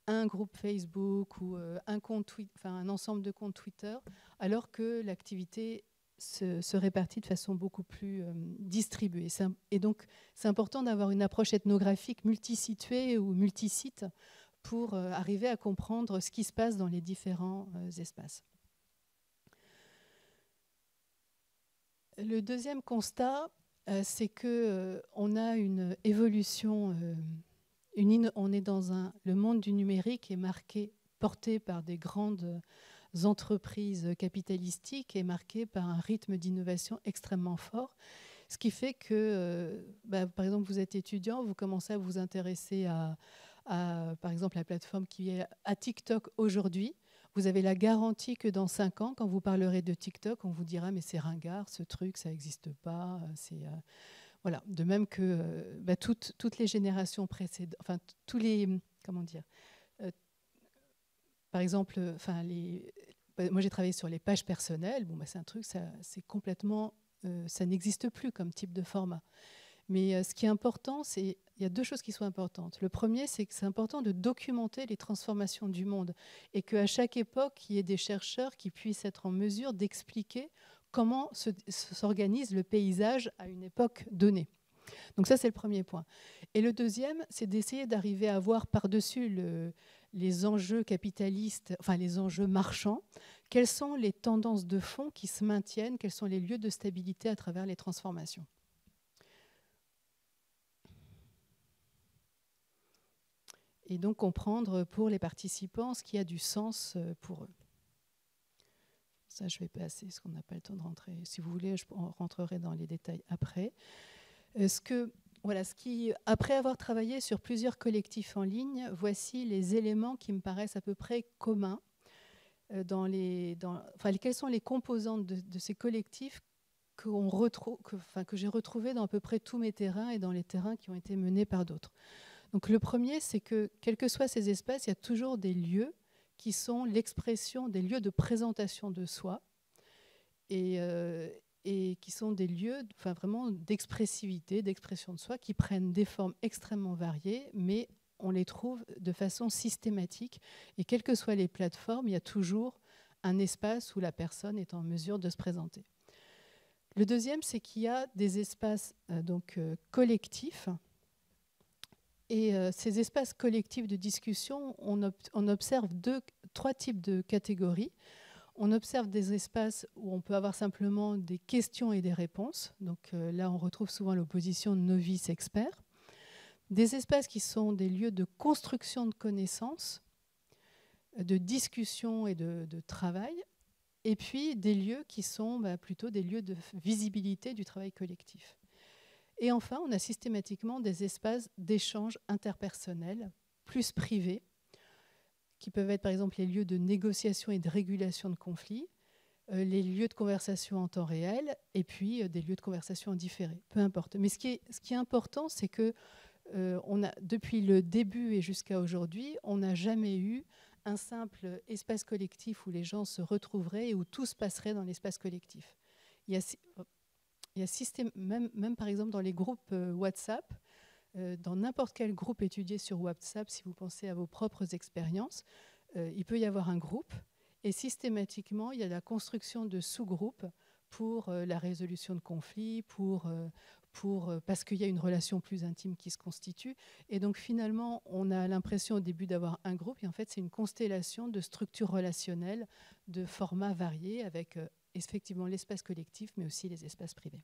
un groupe Facebook ou un ensemble de comptes Twitter, alors que l'activité se répartit de façon beaucoup plus distribuée. Et donc, c'est important d'avoir une approche ethnographique multisituée ou multisite pour arriver à comprendre ce qui se passe dans les différents espaces. Le deuxième constat, c'est qu'on a une évolution, on est dans le monde du numérique est porté par des grandes entreprises capitalistiques et marqué par un rythme d'innovation extrêmement fort. Ce qui fait que, par exemple, vous êtes étudiant, vous commencez à vous intéresser par exemple, la plateforme qui est à TikTok aujourd'hui. Vous avez la garantie que dans 5 ans, quand vous parlerez de TikTok, on vous dira « mais c'est ringard, ce truc, ça n'existe pas ». Voilà. De même que toutes les générations précédentes, enfin, tous les... Comment dire par exemple, moi j'ai travaillé sur les pages personnelles. Bon, c'est un truc, c'est complètement... ça n'existe plus comme type de format. Mais ce qui est important, il y a 2 choses qui sont importantes. Le premier, c'est que c'est important de documenter les transformations du monde et qu'à chaque époque, il y ait des chercheurs qui puissent être en mesure d'expliquer comment s'organise le paysage à une époque donnée. Donc ça, c'est le premier point. Et le deuxième, c'est d'essayer d'arriver à voir par-dessus les enjeux capitalistes, enfin les enjeux marchands, quelles sont les tendances de fond qui se maintiennent, quels sont les lieux de stabilité à travers les transformations. Et donc comprendre pour les participants ce qui a du sens pour eux. Ça, je vais passer, parce qu'on n'a pas le temps de rentrer. Si vous voulez, je rentrerai dans les détails après. Après avoir travaillé sur plusieurs collectifs en ligne, voici les éléments qui me paraissent à peu près communs. Quelles sont les composantes de ces collectifs que j'ai retrouvés dans à peu près tous mes terrains et dans les terrains qui ont été menés par d'autres. Donc le premier, c'est que, quels que soient ces espaces, il y a toujours des lieux qui sont l'expression des lieux de présentation de soi et qui sont des lieux vraiment d'expressivité, d'expression de soi, qui prennent des formes extrêmement variées, mais on les trouve de façon systématique. Et quelles que soient les plateformes, il y a toujours un espace où la personne est en mesure de se présenter. Le deuxième, c'est qu'il y a des espaces collectifs. Et ces espaces collectifs de discussion, on observe 3 types de catégories. On observe des espaces où on peut avoir simplement des questions et des réponses. Donc là, on retrouve souvent l'opposition novice-expert. Des espaces qui sont des lieux de construction de connaissances, de discussion et de travail. Et puis des lieux qui sont plutôt des lieux de visibilité du travail collectif. Et enfin, on a systématiquement des espaces d'échange interpersonnel, plus privés, qui peuvent être par exemple les lieux de négociation et de régulation de conflits, les lieux de conversation en temps réel, et puis des lieux de conversation en différé, peu importe. Mais ce qui est important, c'est que depuis le début et jusqu'à aujourd'hui, on n'a jamais eu un simple espace collectif où les gens se retrouveraient et où tout se passerait dans l'espace collectif. Il y a même par exemple dans les groupes WhatsApp, dans n'importe quel groupe étudié sur WhatsApp, si vous pensez à vos propres expériences, il peut y avoir un groupe et systématiquement, il y a la construction de sous-groupes pour la résolution de conflits, parce qu'il y a une relation plus intime qui se constitue. Et donc finalement, on a l'impression au début d'avoir un groupe, et en fait, c'est une constellation de structures relationnelles, de formats variés, avec effectivement l'espace collectif, mais aussi les espaces privés.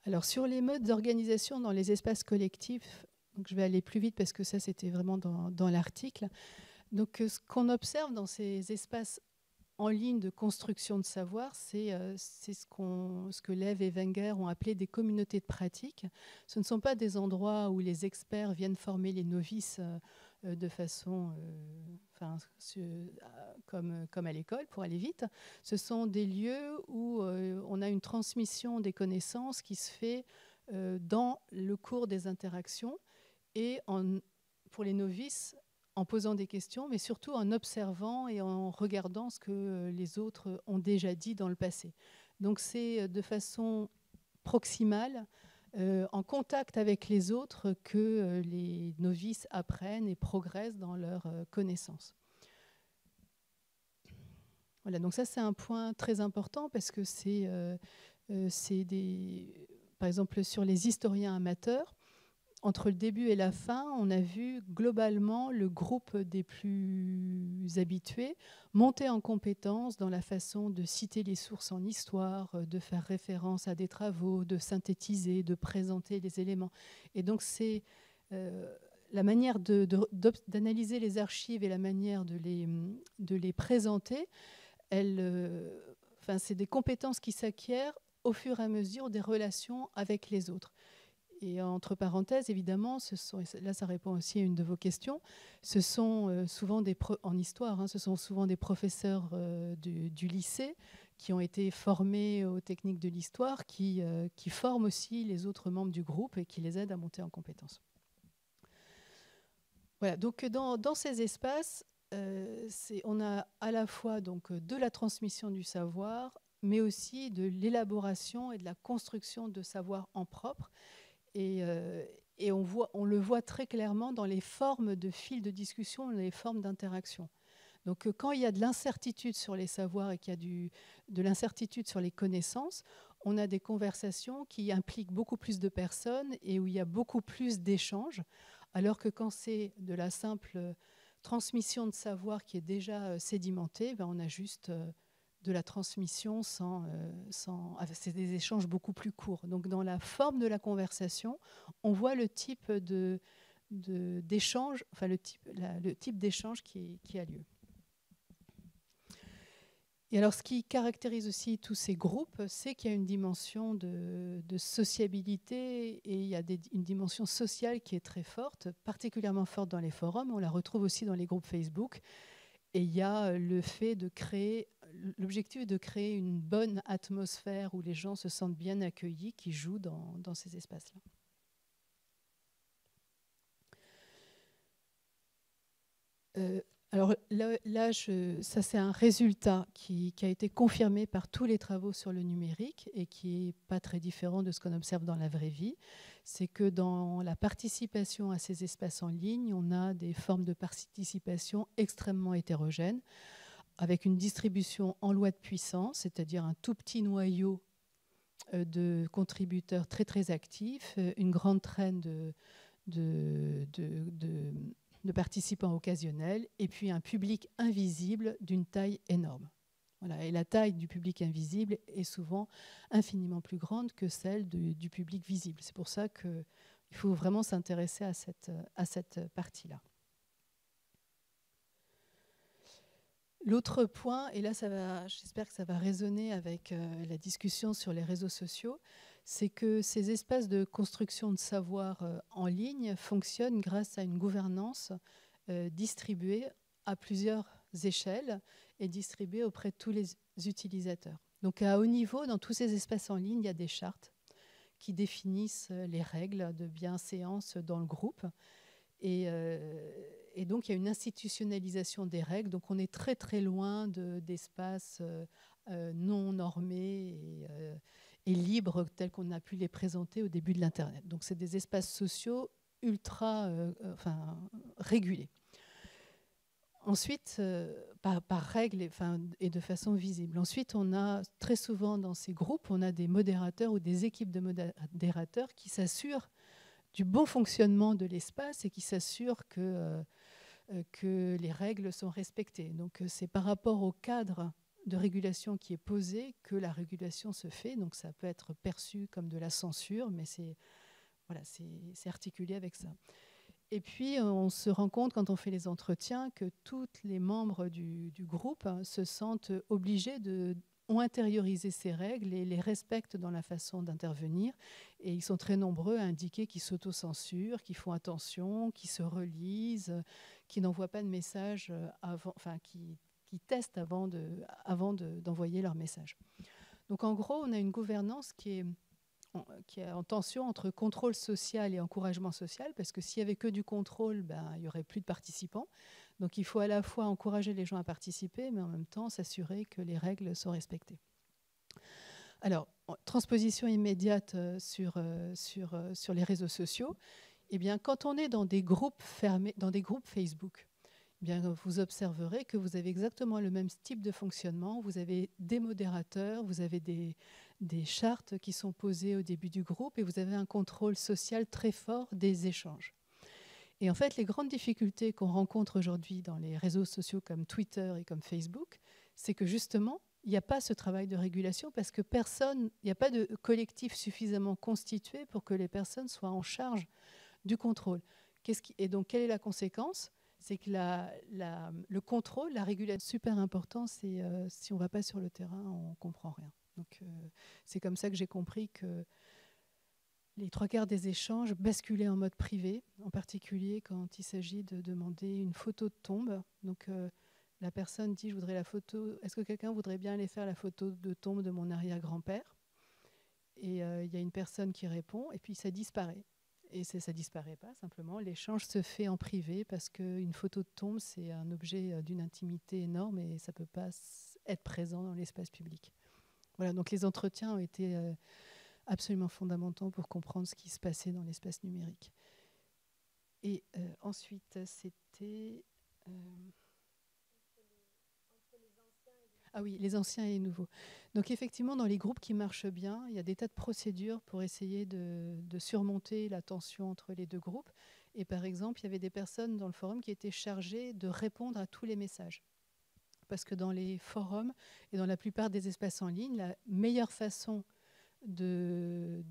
Alors, sur les modes d'organisation dans les espaces collectifs, donc je vais aller plus vite parce que ça, c'était vraiment dans l'article. Donc, ce qu'on observe dans ces espaces en ligne de construction de savoir, c'est ce que Lev et Wenger ont appelé des communautés de pratique. Ce ne sont pas des endroits où les experts viennent former les novices de façon comme à l'école, pour aller vite. Ce sont des lieux où on a une transmission des connaissances qui se fait dans le cours des interactions et pour les novices, en posant des questions, mais surtout en observant et en regardant ce que les autres ont déjà dit dans le passé. Donc c'est de façon proximale, en contact avec les autres, que les novices apprennent et progressent dans leurs connaissances. Voilà, donc ça c'est un point très important parce que par exemple sur les historiens amateurs, entre le début et la fin, on a vu globalement le groupe des plus habitués monter en compétence dans la façon de citer les sources en histoire, de faire référence à des travaux, de synthétiser, de présenter les éléments. Et donc c'est la manière d'analyser les archives et la manière de les présenter. C'est des compétences qui s'acquièrent au fur et à mesure des relations avec les autres. Et entre parenthèses, évidemment, là ça répond aussi à une de vos questions, ce sont souvent en histoire, hein, ce sont souvent des professeurs du lycée qui ont été formés aux techniques de l'histoire, qui forment aussi les autres membres du groupe et qui les aident à monter en compétences. Voilà, donc dans ces espaces, on a à la fois donc, de la transmission du savoir, mais aussi de l'élaboration et de la construction de savoir en propre. Et on le voit très clairement dans les formes de fils de discussion, les formes d'interaction. Donc quand il y a de l'incertitude sur les savoirs et qu'il y a de l'incertitude sur les connaissances, on a des conversations qui impliquent beaucoup plus de personnes et où il y a beaucoup plus d'échanges, alors que quand c'est de la simple transmission de savoir qui est déjà sédimentée, on a juste de la transmission c'est des échanges beaucoup plus courts. Donc dans la forme de la conversation, on voit le type d'échange, enfin le type d'échange qui a lieu. Et alors ce qui caractérise aussi tous ces groupes, c'est qu'il y a une dimension de sociabilité et il y a une dimension sociale qui est très forte, particulièrement forte dans les forums. On la retrouve aussi dans les groupes Facebook. Et il y a l'objectif est de créer une bonne atmosphère où les gens se sentent bien accueillis, qui jouent dans ces espaces-là. Alors là ça c'est un résultat qui a été confirmé par tous les travaux sur le numérique et qui n'est pas très différent de ce qu'on observe dans la vraie vie. C'est que dans la participation à ces espaces en ligne, on a des formes de participation extrêmement hétérogènes, avec une distribution en loi de puissance, c'est-à-dire un tout petit noyau de contributeurs très très actifs, une grande traîne de participants occasionnels, et puis un public invisible d'une taille énorme. Voilà. Et la taille du public invisible est souvent infiniment plus grande que celle du public visible. C'est pour ça qu'il faut vraiment s'intéresser à cette partie-là. L'autre point, et là j'espère que ça va résonner avec la discussion sur les réseaux sociaux, c'est que ces espaces de construction de savoir en ligne fonctionnent grâce à une gouvernance distribuée à plusieurs échelles et distribuée auprès de tous les utilisateurs. Donc à haut niveau, dans tous ces espaces en ligne, il y a des chartes qui définissent les règles de bienséance dans le groupe. Et donc il y a une institutionnalisation des règles. Donc on est très très loin d'espaces non normés et libres tels qu'on a pu les présenter au début de l'Internet. Donc c'est des espaces sociaux ultra régulés. Ensuite, par règle et de façon visible. Ensuite, on a très souvent dans ces groupes, on a des modérateurs ou des équipes de modérateurs qui s'assurent du bon fonctionnement de l'espace et qui s'assurent que les règles sont respectées. Donc c'est par rapport au cadre de régulation qui est posé que la régulation se fait. Donc ça peut être perçu comme de la censure, mais c'est articulé avec ça. Et puis, on se rend compte, quand on fait les entretiens, que tous les membres du groupe se sentent obligés ont intériorisé ces règles et les respectent dans la façon d'intervenir. Et ils sont très nombreux à indiquer qu'ils s'autocensurent, qu'ils font attention, qu'ils se relisent, qu'ils n'envoient pas de messages avant, enfin, qui testent avant d'envoyer leur message. Donc, en gros, on a une gouvernance qui est en tension entre contrôle social et encouragement social, parce que s'il n'y avait que du contrôle, il n'y aurait plus de participants. Donc il faut à la fois encourager les gens à participer, mais en même temps s'assurer que les règles sont respectées. Alors, transposition immédiate sur les réseaux sociaux. Eh bien, quand on est dans des groupes fermés, dans des groupes Facebook, eh bien, vous observerez que vous avez exactement le même type de fonctionnement. Vous avez des modérateurs, vous avez des chartes qui sont posées au début du groupe et vous avez un contrôle social très fort des échanges. Et en fait, les grandes difficultés qu'on rencontre aujourd'hui dans les réseaux sociaux comme Twitter et comme Facebook, c'est que justement, il n'y a pas ce travail de régulation parce que il n'y a pas de collectif suffisamment constitué pour que les personnes soient en charge du contrôle. Et donc, quelle est la conséquence ? C'est que le contrôle, la régulation, super important, c'est si on ne va pas sur le terrain, on ne comprend rien. Donc, c'est comme ça que j'ai compris que les 3/4 des échanges basculaient en mode privé, en particulier quand il s'agit de demander une photo de tombe. Donc, la personne dit, je voudrais la photo, est-ce que quelqu'un voudrait bien aller faire la photo de tombe de mon arrière-grand-père ? Et il y a une personne qui répond, et puis ça disparaît. Et ça ne disparaît pas, simplement. L'échange se fait en privé parce qu'une photo de tombe, c'est un objet d'une intimité énorme et ça ne peut pas être présent dans l'espace public. Voilà, donc les entretiens ont été absolument fondamentaux pour comprendre ce qui se passait dans l'espace numérique. Et ensuite, c'était... Ah oui, les anciens et les nouveaux. Donc effectivement, dans les groupes qui marchent bien, il y a des tas de procédures pour essayer de surmonter la tension entre les deux groupes. Et par exemple, il y avait des personnes dans le forum qui étaient chargées de répondre à tous les messages. Parce que dans les forums et dans la plupart des espaces en ligne, la meilleure façon de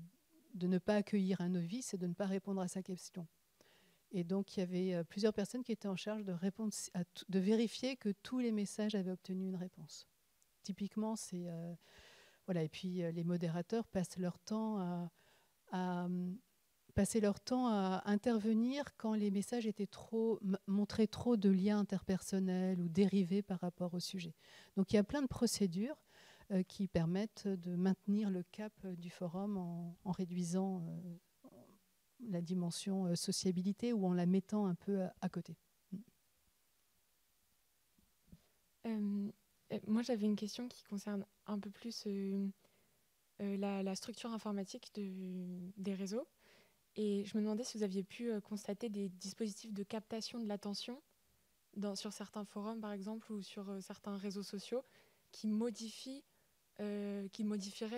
ne pas accueillir un novice, c'est de ne pas répondre à sa question. Et donc, il y avait plusieurs personnes qui étaient en charge de vérifier que tous les messages avaient obtenu une réponse. Typiquement, c'est... voilà. Et puis, les modérateurs passent leur temps à intervenir quand les messages montraient trop de liens interpersonnels ou dérivés par rapport au sujet. Donc, il y a plein de procédures qui permettent de maintenir le cap du forum en réduisant la dimension sociabilité ou en la mettant un peu à côté. Moi, j'avais une question qui concerne un peu plus la structure informatique des réseaux. Et je me demandais si vous aviez pu constater des dispositifs de captation de l'attention sur certains forums, par exemple, ou sur certains réseaux sociaux, qui modifieraient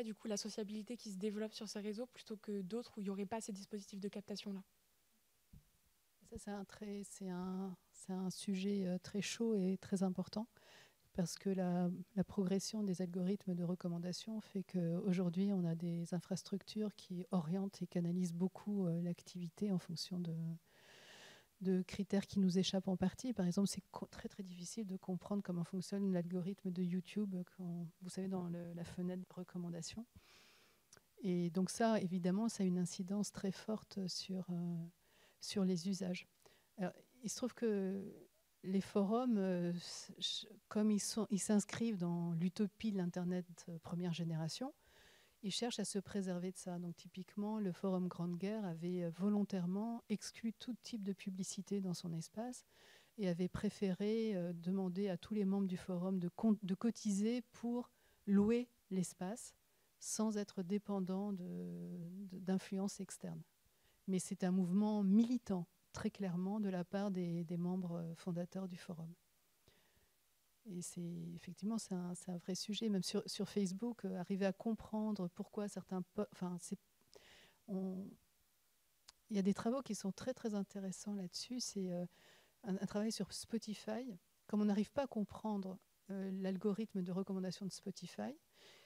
du coup la sociabilité qui se développe sur ces réseaux plutôt que d'autres où il n'y aurait pas ces dispositifs de captation-là. Ça, c'est un sujet très chaud et très important parce que la progression des algorithmes de recommandation fait qu'aujourd'hui, on a des infrastructures qui orientent et canalisent beaucoup l'activité en fonction de critères qui nous échappent en partie. Par exemple, c'est très très difficile de comprendre comment fonctionne l'algorithme de YouTube, vous savez, dans la fenêtre de recommandation. Et donc ça, évidemment, ça a une incidence très forte sur les usages. Alors, il se trouve que les forums, comme ils s'inscrivent dans l'utopie de l'Internet première génération, ils cherchent à se préserver de ça. Donc typiquement, le forum Grande Guerre avait volontairement exclu tout type de publicité dans son espace et avait préféré demander à tous les membres du forum de cotiser pour louer l'espace sans être dépendant d'influences externes. Mais c'est un mouvement militant, très clairement, de la part des membres fondateurs du forum. Et effectivement, c'est un vrai sujet. Même sur Facebook, arriver à comprendre pourquoi certains... il y a des travaux qui sont très, très intéressants là-dessus. C'est un travail sur Spotify. Comme on n'arrive pas à comprendre l'algorithme de recommandation de Spotify,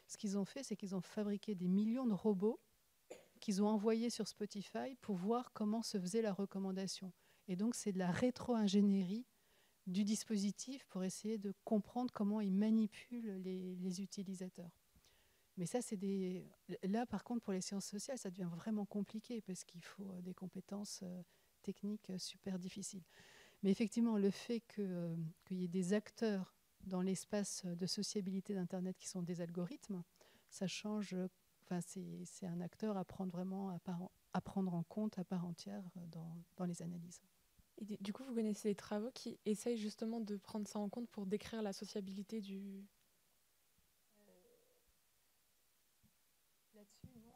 ce qu'ils ont fait, c'est qu'ils ont fabriqué des millions de robots qu'ils ont envoyés sur Spotify pour voir comment se faisait la recommandation. Et donc, c'est de la rétro-ingénierie du dispositif pour essayer de comprendre comment il manipule les utilisateurs. Mais ça, là, par contre, pour les sciences sociales, ça devient vraiment compliqué parce qu'il faut des compétences techniques super difficiles. Mais effectivement, le fait qu'il y ait des acteurs dans l'espace de sociabilité d'Internet qui sont des algorithmes, ça change. Enfin, c'est un acteur à prendre vraiment à prendre en compte à part entière dans les analyses. Et du coup, vous connaissez des travaux qui essayent justement de prendre ça en compte pour décrire la sociabilité du... Là-dessus, non.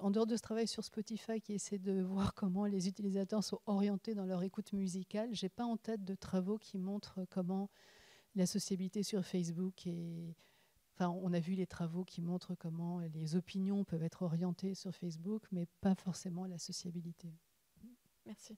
En dehors de ce travail sur Spotify qui essaie de voir comment les utilisateurs sont orientés dans leur écoute musicale, je n'ai pas en tête de travaux qui montrent comment la sociabilité sur Facebook est... Enfin, on a vu les travaux qui montrent comment les opinions peuvent être orientées sur Facebook, mais pas forcément la sociabilité. Merci.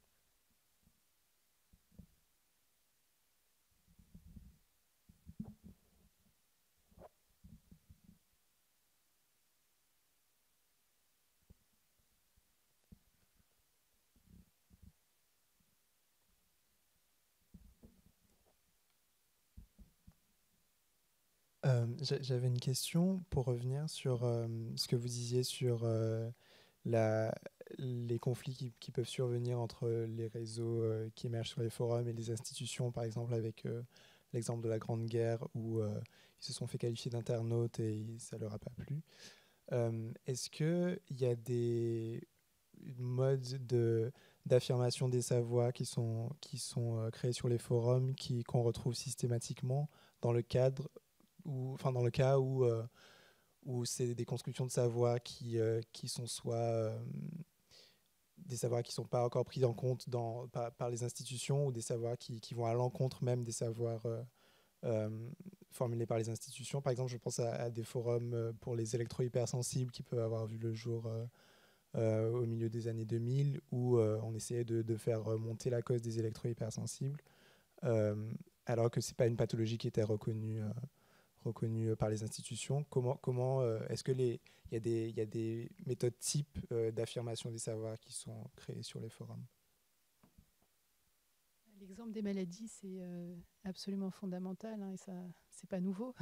J'avais une question pour revenir sur ce que vous disiez sur les conflits qui peuvent survenir entre les réseaux qui émergent sur les forums et les institutions, par exemple avec l'exemple de la Grande Guerre où ils se sont fait qualifier d'internautes et ça leur a pas plu. Est-ce qu'il y a des modes d'affirmation des savoirs qui sont créés sur les forums qu'on retrouve systématiquement dans le cadre dans le cas où c'est des constructions de savoir qui sont soit des savoirs qui ne sont pas encore pris en compte par les institutions ou des savoirs qui vont à l'encontre même des savoirs formulés par les institutions. Par exemple, je pense à des forums pour les électro-hypersensibles qui peuvent avoir vu le jour au milieu des années 2000 où on essayait de faire monter la cause des électro-hypersensibles alors que ce n'est pas une pathologie qui était reconnue par les institutions. Comment est-ce que il y a des méthodes types d'affirmation des savoirs qui sont créées sur les forums? L'exemple des maladies, c'est absolument fondamental, hein, et ça, c'est pas nouveau.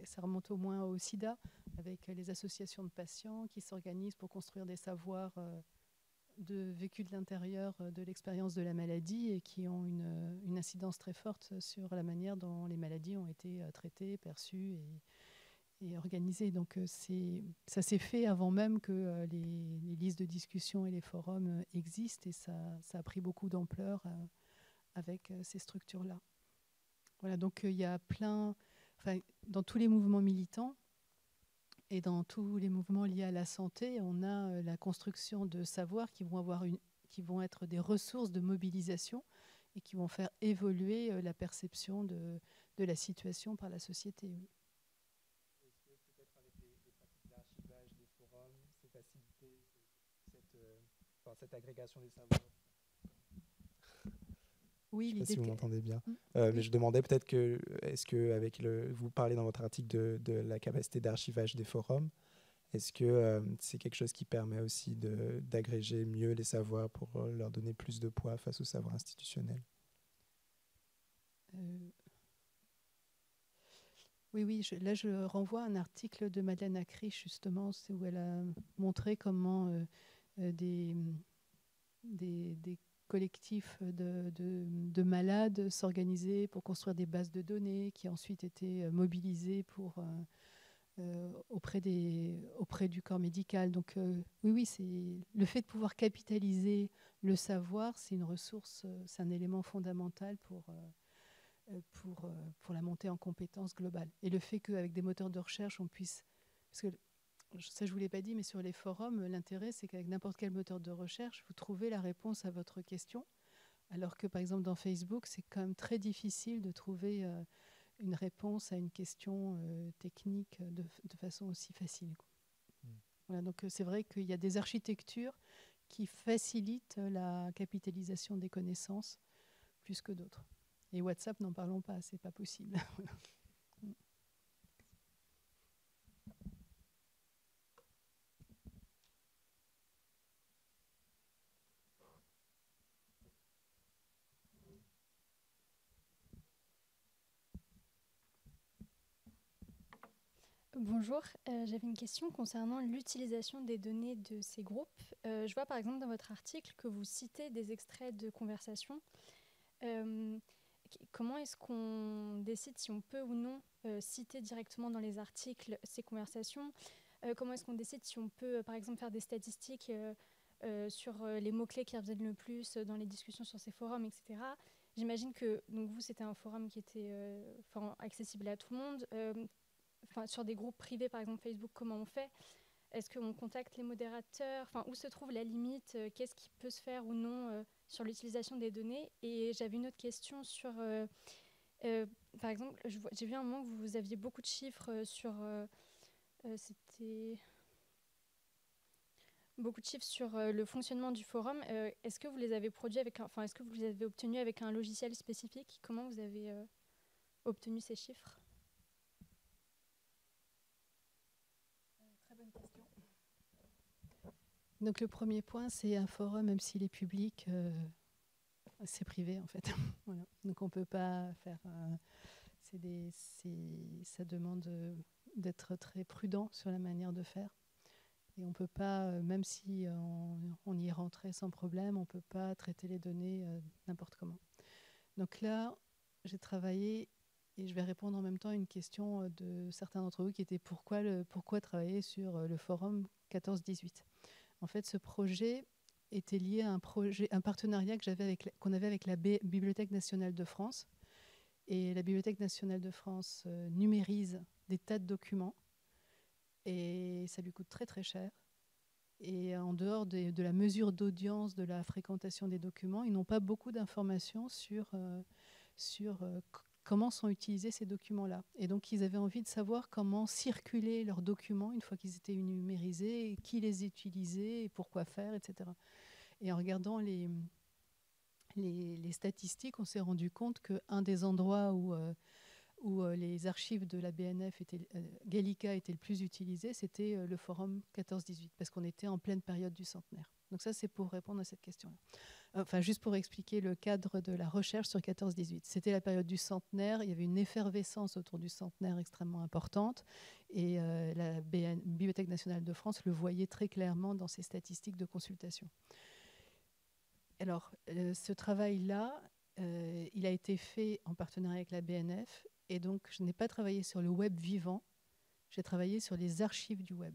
Ça remonte au moins au SIDA, avec les associations de patients qui s'organisent pour construire des savoirs de vécu de l'intérieur de l'expérience de la maladie et qui ont une incidence très forte sur la manière dont les maladies ont été traitées, perçues et organisées. Donc ça s'est fait avant même que les listes de discussion et les forums existent, et ça a pris beaucoup d'ampleur avec ces structures-là. Voilà, donc il y a dans tous les mouvements militants et dans tous les mouvements liés à la santé, on a la construction de savoirs qui vont être des ressources de mobilisation et qui vont faire évoluer la perception de la situation par la société. Oui. Est-ce que peut-être avec les pratiques d'archivage des forums, c'est faciliter cette agrégation des savoirs? Oui, je ne sais pas si vous m'entendez bien. Oui. Mais je demandais peut-être est-ce que vous parlez dans votre article de la capacité d'archivage des forums. Est-ce que c'est quelque chose qui permet aussi d'agréger mieux les savoirs pour leur donner plus de poids face au savoir institutionnel? Oui, là je renvoie à un article de Madeleine Acriche, justement, où elle a montré comment des collectifs de malades s'organisaient pour construire des bases de données qui ensuite étaient mobilisées auprès du corps médical. Donc oui, c'est le fait de pouvoir capitaliser le savoir, c'est une ressource, c'est un élément fondamental pour la montée en compétences globale. Et le fait qu'avec des moteurs de recherche, on puisse... Parce que ça, je ne vous l'ai pas dit, mais sur les forums, l'intérêt, c'est qu'avec n'importe quel moteur de recherche, vous trouvez la réponse à votre question. Alors que, par exemple, dans Facebook, c'est quand même très difficile de trouver une réponse à une question technique de façon aussi facile. Voilà, donc c'est vrai qu'il y a des architectures qui facilitent la capitalisation des connaissances plus que d'autres. Et WhatsApp, n'en parlons pas, c'est pas possible. Bonjour, j'avais une question concernant l'utilisation des données de ces groupes. Je vois par exemple dans votre article que vous citez des extraits de conversations. Comment est-ce qu'on décide si on peut ou non citer directement dans les articles ces conversations? Comment est-ce qu'on décide si on peut, par exemple, faire des statistiques sur les mots-clés qui reviennent le plus dans les discussions sur ces forums, etc. J'imagine que donc vous, c'était un forum qui était accessible à tout le monde. Sur des groupes privés, par exemple Facebook, comment on fait? Est-ce qu'on contacte les modérateurs? Où se trouve la limite? Qu'est-ce qui peut se faire ou non sur l'utilisation des données? Et j'avais une autre question sur... par exemple, j'ai vu un moment que vous aviez beaucoup de chiffres sur... c'était... Beaucoup de chiffres sur le fonctionnement du forum. Est-ce que vous les avez produits avec est-ce que vous les avez obtenus avec un logiciel spécifique? Comment vous avez obtenu ces chiffres? Très bonne question. Donc le premier point, c'est un forum, même s'il est public, c'est privé en fait. Voilà. Donc on ne peut pas faire... ça demande d'être très prudent sur la manière de faire. Et on ne peut pas, même si on y est rentré sans problème, on ne peut pas traiter les données n'importe comment. Donc là, j'ai travaillé, et je vais répondre en même temps à une question de certains d'entre vous qui était pourquoi travailler sur le forum 14-18. En fait, ce projet était lié à un partenariat qu'on avait avec la Bibliothèque nationale de France. Et la Bibliothèque nationale de France numérise des tas de documents. Et ça lui coûte très très cher. Et en dehors de la mesure d'audience, de la fréquentation des documents, ils n'ont pas beaucoup d'informations sur comment sont utilisés ces documents-là. Et donc ils avaient envie de savoir comment circulaient leurs documents une fois qu'ils étaient numérisés, et qui les utilisait, et pourquoi faire, etc. Et en regardant les statistiques, on s'est rendu compte qu'un des endroits où les archives de la BNF Gallica étaient le plus utilisées, c'était le forum 14-18, parce qu'on était en pleine période du centenaire. Donc ça, c'est pour répondre à cette question-là. Juste pour expliquer le cadre de la recherche sur 14-18. C'était la période du centenaire, il y avait une effervescence autour du centenaire extrêmement importante, et la Bibliothèque nationale de France le voyait très clairement dans ses statistiques de consultation. Alors, ce travail-là, il a été fait en partenariat avec la BNF, et donc je n'ai pas travaillé sur le web vivant, j'ai travaillé sur les archives du web.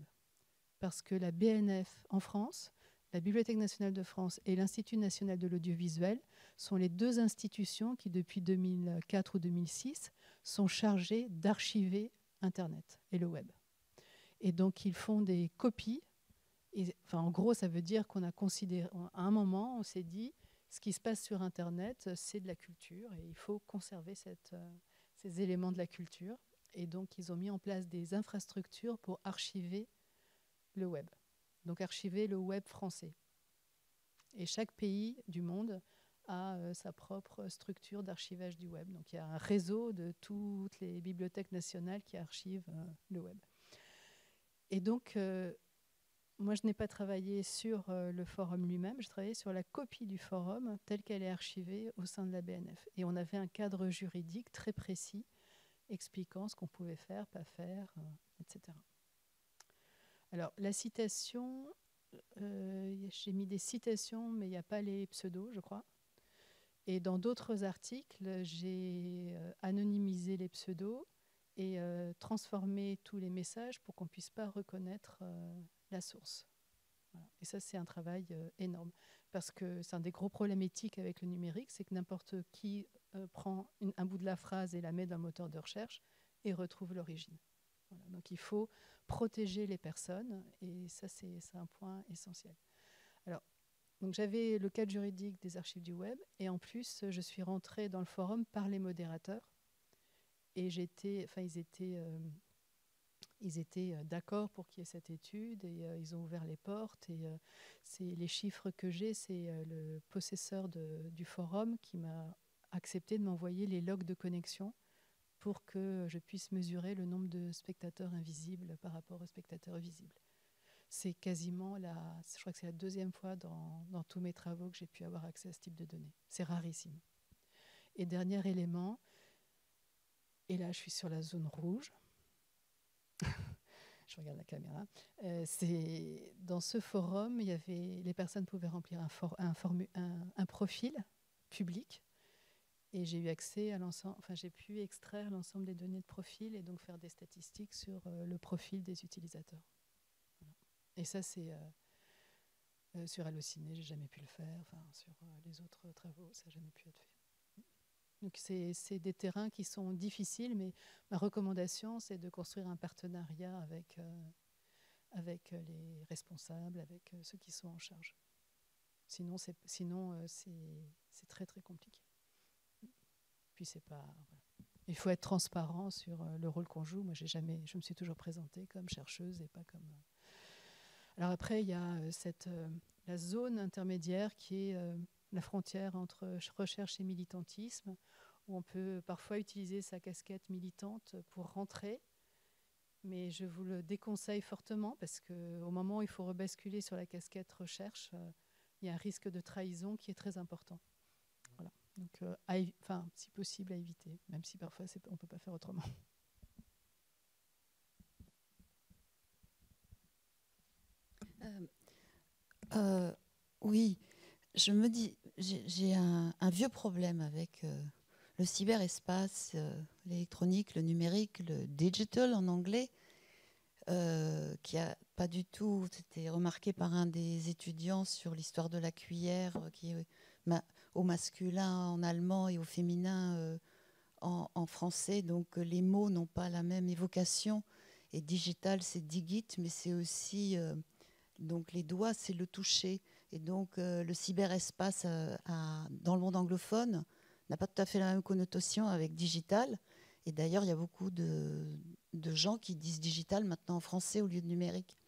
Parce que la BNF en France, la Bibliothèque nationale de France et l'Institut national de l'audiovisuel sont les deux institutions qui, depuis 2004 ou 2006, sont chargées d'archiver Internet et le web. Et donc, ils font des copies. Et, en gros, ça veut dire qu'on a considéré, à un moment, on s'est dit, ce qui se passe sur Internet, c'est de la culture et il faut conserver ces éléments de la culture. Et donc, ils ont mis en place des infrastructures pour archiver le web. Donc, archiver le web français. Et chaque pays du monde a sa propre structure d'archivage du web. Donc, il y a un réseau de toutes les bibliothèques nationales qui archivent le web. Et donc, moi, je n'ai pas travaillé sur le forum lui-même, je travaillais sur la copie du forum telle qu'elle est archivée au sein de la BNF. Et on avait un cadre juridique très précis expliquant ce qu'on pouvait faire, pas faire, etc. Alors, la citation, j'ai mis des citations, mais il n'y a pas les pseudos, je crois. Et dans d'autres articles, j'ai anonymisé les pseudos et transformé tous les messages pour qu'on ne puisse pas reconnaître la source. Voilà. Et ça, c'est un travail énorme. Parce que c'est un des gros problèmes éthiques avec le numérique, c'est que n'importe qui prend un bout de la phrase et la met dans le moteur de recherche et retrouve l'origine. Voilà. Donc il faut protéger les personnes et ça, c'est un point essentiel. Alors, donc j'avais le cadre juridique des archives du web et en plus, je suis rentrée dans le forum par les modérateurs et ils étaient d'accord pour qu'il y ait cette étude et ils ont ouvert les portes. Et les chiffres que j'ai, c'est le possesseur du forum qui m'a accepté de m'envoyer les logs de connexion pour que je puisse mesurer le nombre de spectateurs invisibles par rapport aux spectateurs visibles. C'est quasiment je crois que c'est la deuxième fois dans tous mes travaux que j'ai pu avoir accès à ce type de données. C'est rarissime. Et dernier élément, et là je suis sur la zone rouge. je regarde la caméra. Dans ce forum, les personnes pouvaient remplir un profil public. Et j'ai eu accès à l'ensemble, enfin j'ai pu extraire l'ensemble des données de profil et donc faire des statistiques sur le profil des utilisateurs. Voilà. Et ça, c'est sur Allociné, j'ai jamais pu le faire. Enfin, sur les autres travaux, ça n'a jamais pu être fait. Donc c'est des terrains qui sont difficiles, mais ma recommandation, c'est de construire un partenariat avec les responsables, avec ceux qui sont en charge. Sinon, c'est très très compliqué. Puis c'est pas. Voilà. Il faut être transparent sur le rôle qu'on joue. Moi, je me suis toujours présentée comme chercheuse et pas comme. Alors après, il y a la zone intermédiaire qui est la frontière entre recherche et militantisme, où on peut parfois utiliser sa casquette militante pour rentrer. Mais je vous le déconseille fortement parce qu'au moment où il faut rebasculer sur la casquette recherche, il y a un risque de trahison qui est très important. Voilà. Donc, si possible, à éviter, même si parfois on ne peut pas faire autrement. Oui, je me dis, j'ai un vieux problème avec le cyberespace, l'électronique, le numérique, le digital en anglais, qui a pas du tout, c'était remarqué par un des étudiants sur l'histoire de la cuillère, qui est au masculin en allemand et au féminin en français. Donc les mots n'ont pas la même évocation. Et digital, c'est digit, mais c'est aussi... donc les doigts, c'est le toucher. Et donc le cyberespace dans le monde anglophone n'a pas tout à fait la même connotation avec digital. Et d'ailleurs, il y a beaucoup de gens qui disent digital maintenant en français au lieu de numérique.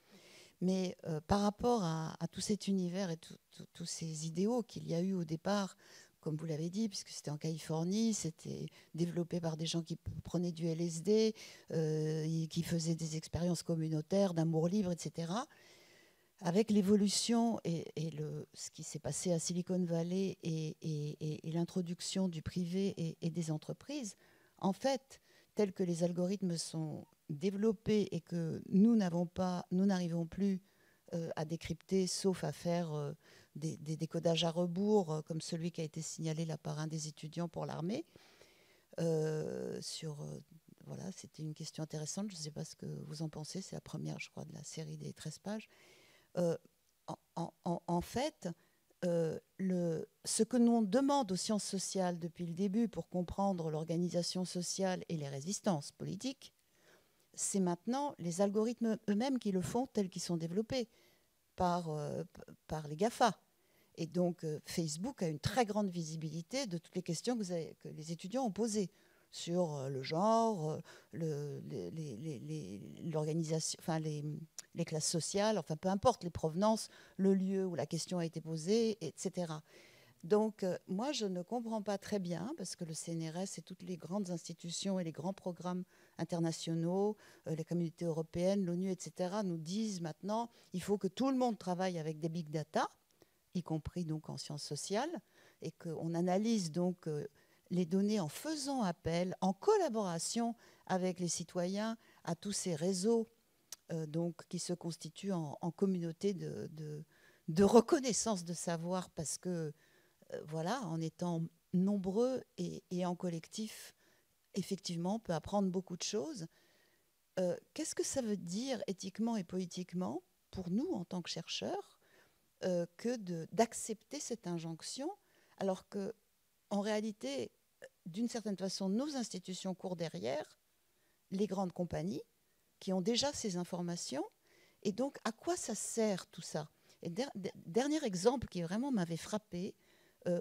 Mais par rapport à tout cet univers et tous ces idéaux qu'il y a eu au départ, comme vous l'avez dit, puisque c'était en Californie, c'était développé par des gens qui prenaient du LSD, qui faisaient des expériences communautaires, d'amour libre, etc. Avec l'évolution et ce qui s'est passé à Silicon Valley et l'introduction du privé et des entreprises, en fait, tels que les algorithmes sont développés et que nous n'arrivons plus à décrypter, sauf à faire des décodages à rebours, comme celui qui a été signalé là par un des étudiants pour l'armée. Voilà, c'était une question intéressante. Je ne sais pas ce que vous en pensez. C'est la première, je crois, de la série des 13 pages. En fait, ce que l'on demande aux sciences sociales depuis le début pour comprendre l'organisation sociale et les résistances politiques, c'est maintenant les algorithmes eux-mêmes qui le font tels qu'ils sont développés par les GAFA. Et donc, Facebook a une très grande visibilité de toutes les questions que les étudiants ont posées sur le genre, l'organisation, enfin les classes sociales, enfin peu importe les provenances, le lieu où la question a été posée, etc. Donc moi je ne comprends pas très bien, parce que le CNRS et toutes les grandes institutions et les grands programmes internationaux, les communautés européennes, l'ONU, etc. nous disent maintenant il faut que tout le monde travaille avec des big data, y compris donc en sciences sociales, et qu'on analyse donc les données en faisant appel, en collaboration avec les citoyens, à tous ces réseaux donc, qui se constituent en communauté de reconnaissance de savoir, parce que, voilà, en étant nombreux et en collectif, effectivement, on peut apprendre beaucoup de choses. Qu'est-ce que ça veut dire éthiquement et politiquement, pour nous, en tant que chercheurs, que d'accepter cette injonction, alors que en réalité, d'une certaine façon, nos institutions courent derrière les grandes compagnies qui ont déjà ces informations. Et donc, à quoi ça sert tout ça? Et dernier exemple qui vraiment m'avait frappé,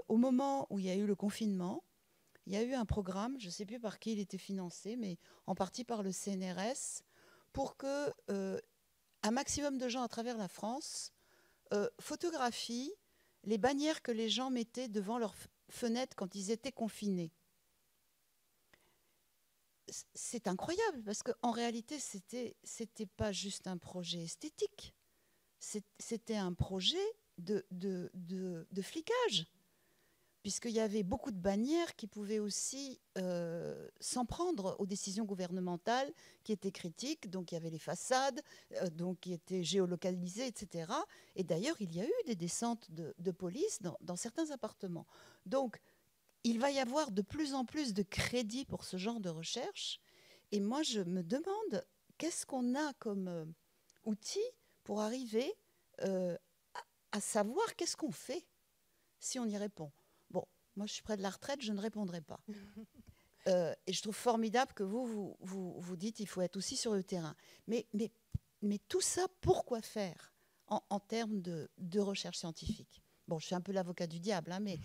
au moment où il y a eu le confinement, il y a eu un programme, je ne sais plus par qui il était financé, mais en partie par le CNRS, pour que un maximum de gens à travers la France photographient les bannières que les gens mettaient devant leurs fenêtres quand ils étaient confinés. C'est incroyable, parce qu'en réalité, c'était pas juste un projet esthétique, c'était un projet de flicage. puisqu'il y avait beaucoup de bannières qui pouvaient aussi s'en prendre aux décisions gouvernementales qui étaient critiques. Donc il y avait les façades, donc qui étaient géolocalisées, etc. Et d'ailleurs, il y a eu des descentes de police dans certains appartements. Donc il va y avoir de plus en plus de crédit pour ce genre de recherche. Et moi, je me demande, qu'est-ce qu'on a comme outil pour arriver à savoir qu'est-ce qu'on fait si on y répond. Bon, moi, je suis près de la retraite, je ne répondrai pas. Et je trouve formidable que vous dites qu'il faut être aussi sur le terrain. Mais tout ça, pourquoi faire en termes de recherche scientifique? Bon, je suis un peu l'avocat du diable, hein, mais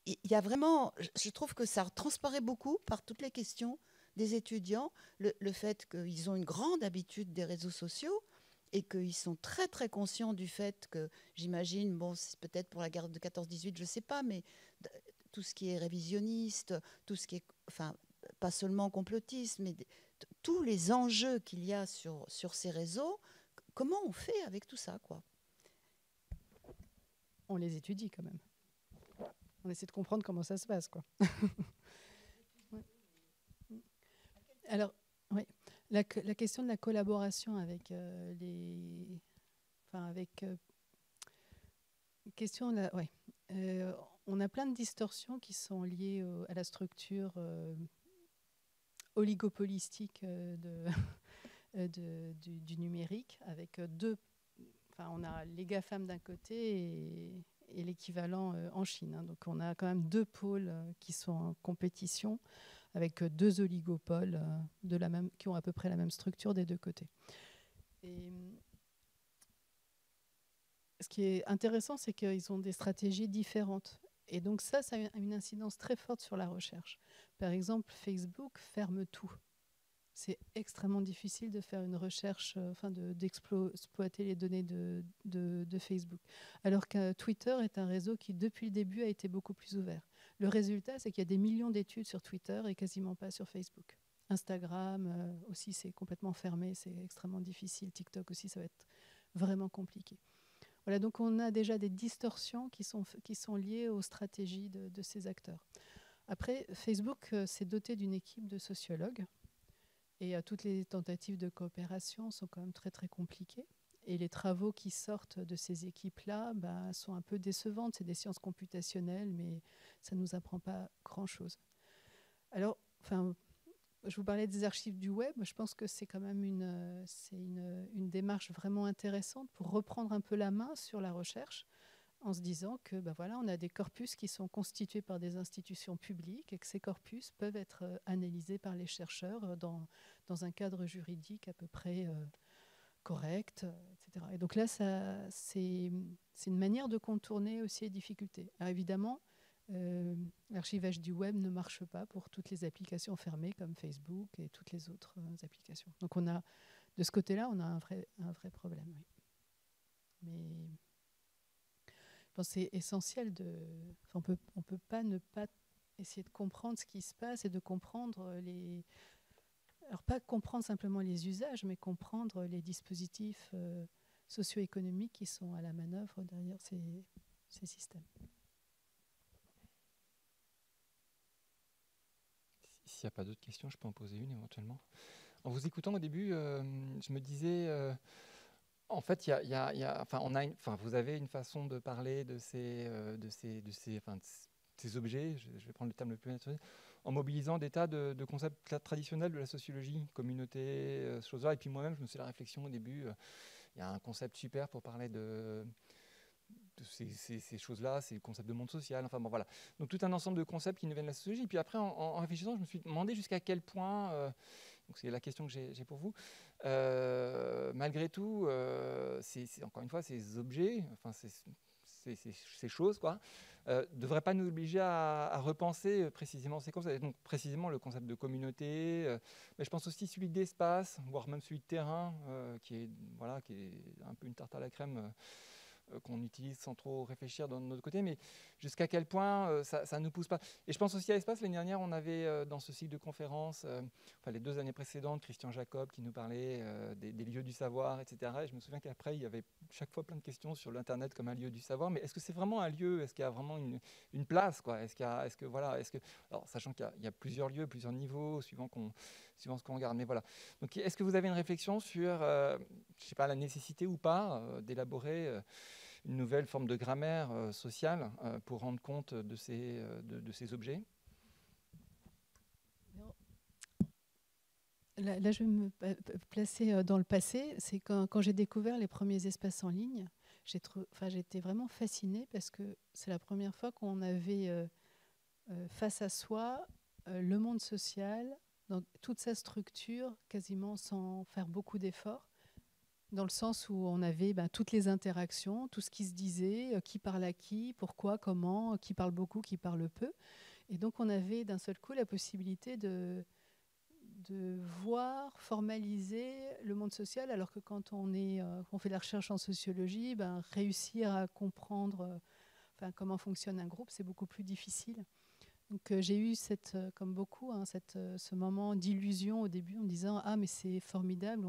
il y a vraiment... Je trouve que ça transparaît beaucoup par toutes les questions des étudiants, le fait qu'ils ont une grande habitude des réseaux sociaux et qu'ils sont très, très conscients du fait que, j'imagine, bon, c'est peut-être pour la guerre de 14-18, je ne sais pas, mais tout ce qui est révisionniste, tout ce qui est, enfin, pas seulement complotiste, mais tous les enjeux qu'il y a sur ces réseaux, comment on fait avec tout ça, quoi? On les étudie quand même. On essaie de comprendre comment ça se passe, quoi. Ouais. Alors, oui, la question de la collaboration avec question là, ouais. On a plein de distorsions qui sont liées à la structure oligopolistique du numérique, avec on a les GAFAM d'un côté et l'équivalent en Chine. Hein. Donc on a quand même deux pôles qui sont en compétition, avec deux oligopoles qui ont à peu près la même structure des deux côtés. Et ce qui est intéressant, c'est qu'ils ont des stratégies différentes. Et donc ça a une incidence très forte sur la recherche. Par exemple, Facebook ferme tout. C'est extrêmement difficile de faire une recherche, d'exploiter les données de Facebook. Alors que Twitter est un réseau qui, depuis le début, a été beaucoup plus ouvert. Le résultat, c'est qu'il y a des millions d'études sur Twitter et quasiment pas sur Facebook. Instagram aussi, c'est complètement fermé, c'est extrêmement difficile. TikTok aussi, ça va être vraiment compliqué. Voilà, donc on a déjà des distorsions qui sont liées aux stratégies de ces acteurs. Après, Facebook s'est doté d'une équipe de sociologues. Et toutes les tentatives de coopération sont quand même très, très compliquées. Et les travaux qui sortent de ces équipes-là sont un peu décevantes. C'est des sciences computationnelles, mais ça ne nous apprend pas grand-chose. Alors, je vous parlais des archives du web. Je pense que c'est quand même une démarche vraiment intéressante pour reprendre un peu la main sur la recherche, en se disant que on a des corpus qui sont constitués par des institutions publiques et que ces corpus peuvent être analysés par les chercheurs dans un cadre juridique à peu près correct, etc. Et donc là, c'est une manière de contourner aussi les difficultés. Alors évidemment, l'archivage du web ne marche pas pour toutes les applications fermées comme Facebook et toutes les autres applications. Donc de ce côté-là, on a un vrai problème. Oui. Mais c'est essentiel on peut pas ne pas essayer de comprendre ce qui se passe et de comprendre alors pas comprendre simplement les usages, mais comprendre les dispositifs socio-économiques qui sont à la manœuvre derrière ces systèmes. S'il n'y a pas d'autres questions, je peux en poser une éventuellement. En vous écoutant au début, je me disais... En fait, vous avez une façon de parler de ces objets, je vais prendre le terme le plus naturel, en mobilisant des tas de concepts traditionnels de la sociologie, communauté, ce choses-là. Et puis moi-même, je me suis fait la réflexion au début, il y a un concept super pour parler de ces choses-là, c'est le concept de monde social, enfin bon voilà. Donc tout un ensemble de concepts qui nous viennent de la sociologie. Et puis après, en réfléchissant, je me suis demandé jusqu'à quel point... donc c'est la question que j'ai pour vous. Malgré tout, encore une fois, ces objets, ces choses, quoi, devraient pas nous obliger à repenser précisément ces concepts. Donc précisément le concept de communauté, mais je pense aussi celui d'espace, voire même celui de terrain, qui est un peu une tarte à la crème qu'on utilise sans trop réfléchir de notre côté, mais jusqu'à quel point ça ne nous pousse pas. Et je pense aussi à Espace. L'année dernière, on avait dans ce cycle de conférences, les 2 années précédentes, Christian Jacob qui nous parlait des lieux du savoir, etc. Et je me souviens qu'après, il y avait chaque fois plein de questions sur l'Internet comme un lieu du savoir. Mais est-ce que c'est vraiment un lieu? Est-ce qu'il y a vraiment une place, quoi? Alors, sachant qu'il y a plusieurs lieux, plusieurs niveaux, suivant ce qu'on regarde. Mais voilà. Donc, est-ce que vous avez une réflexion sur, je sais pas, la nécessité ou pas d'élaborer une nouvelle forme de grammaire sociale pour rendre compte de ces objets? Là, je vais me placer dans le passé. C'est quand j'ai découvert les premiers espaces en ligne, j'étais vraiment fascinée parce que c'est la première fois qu'on avait face à soi le monde social, dans toute sa structure, quasiment sans faire beaucoup d'efforts, dans le sens où on avait toutes les interactions, tout ce qui se disait, qui parle à qui, pourquoi, comment, qui parle beaucoup, qui parle peu. Et donc on avait d'un seul coup la possibilité de voir, formaliser le monde social, alors que quand on fait de la recherche en sociologie, réussir à comprendre comment fonctionne un groupe, c'est beaucoup plus difficile. Donc j'ai eu, comme beaucoup, ce moment d'illusion au début en me disant « Ah, mais c'est formidable,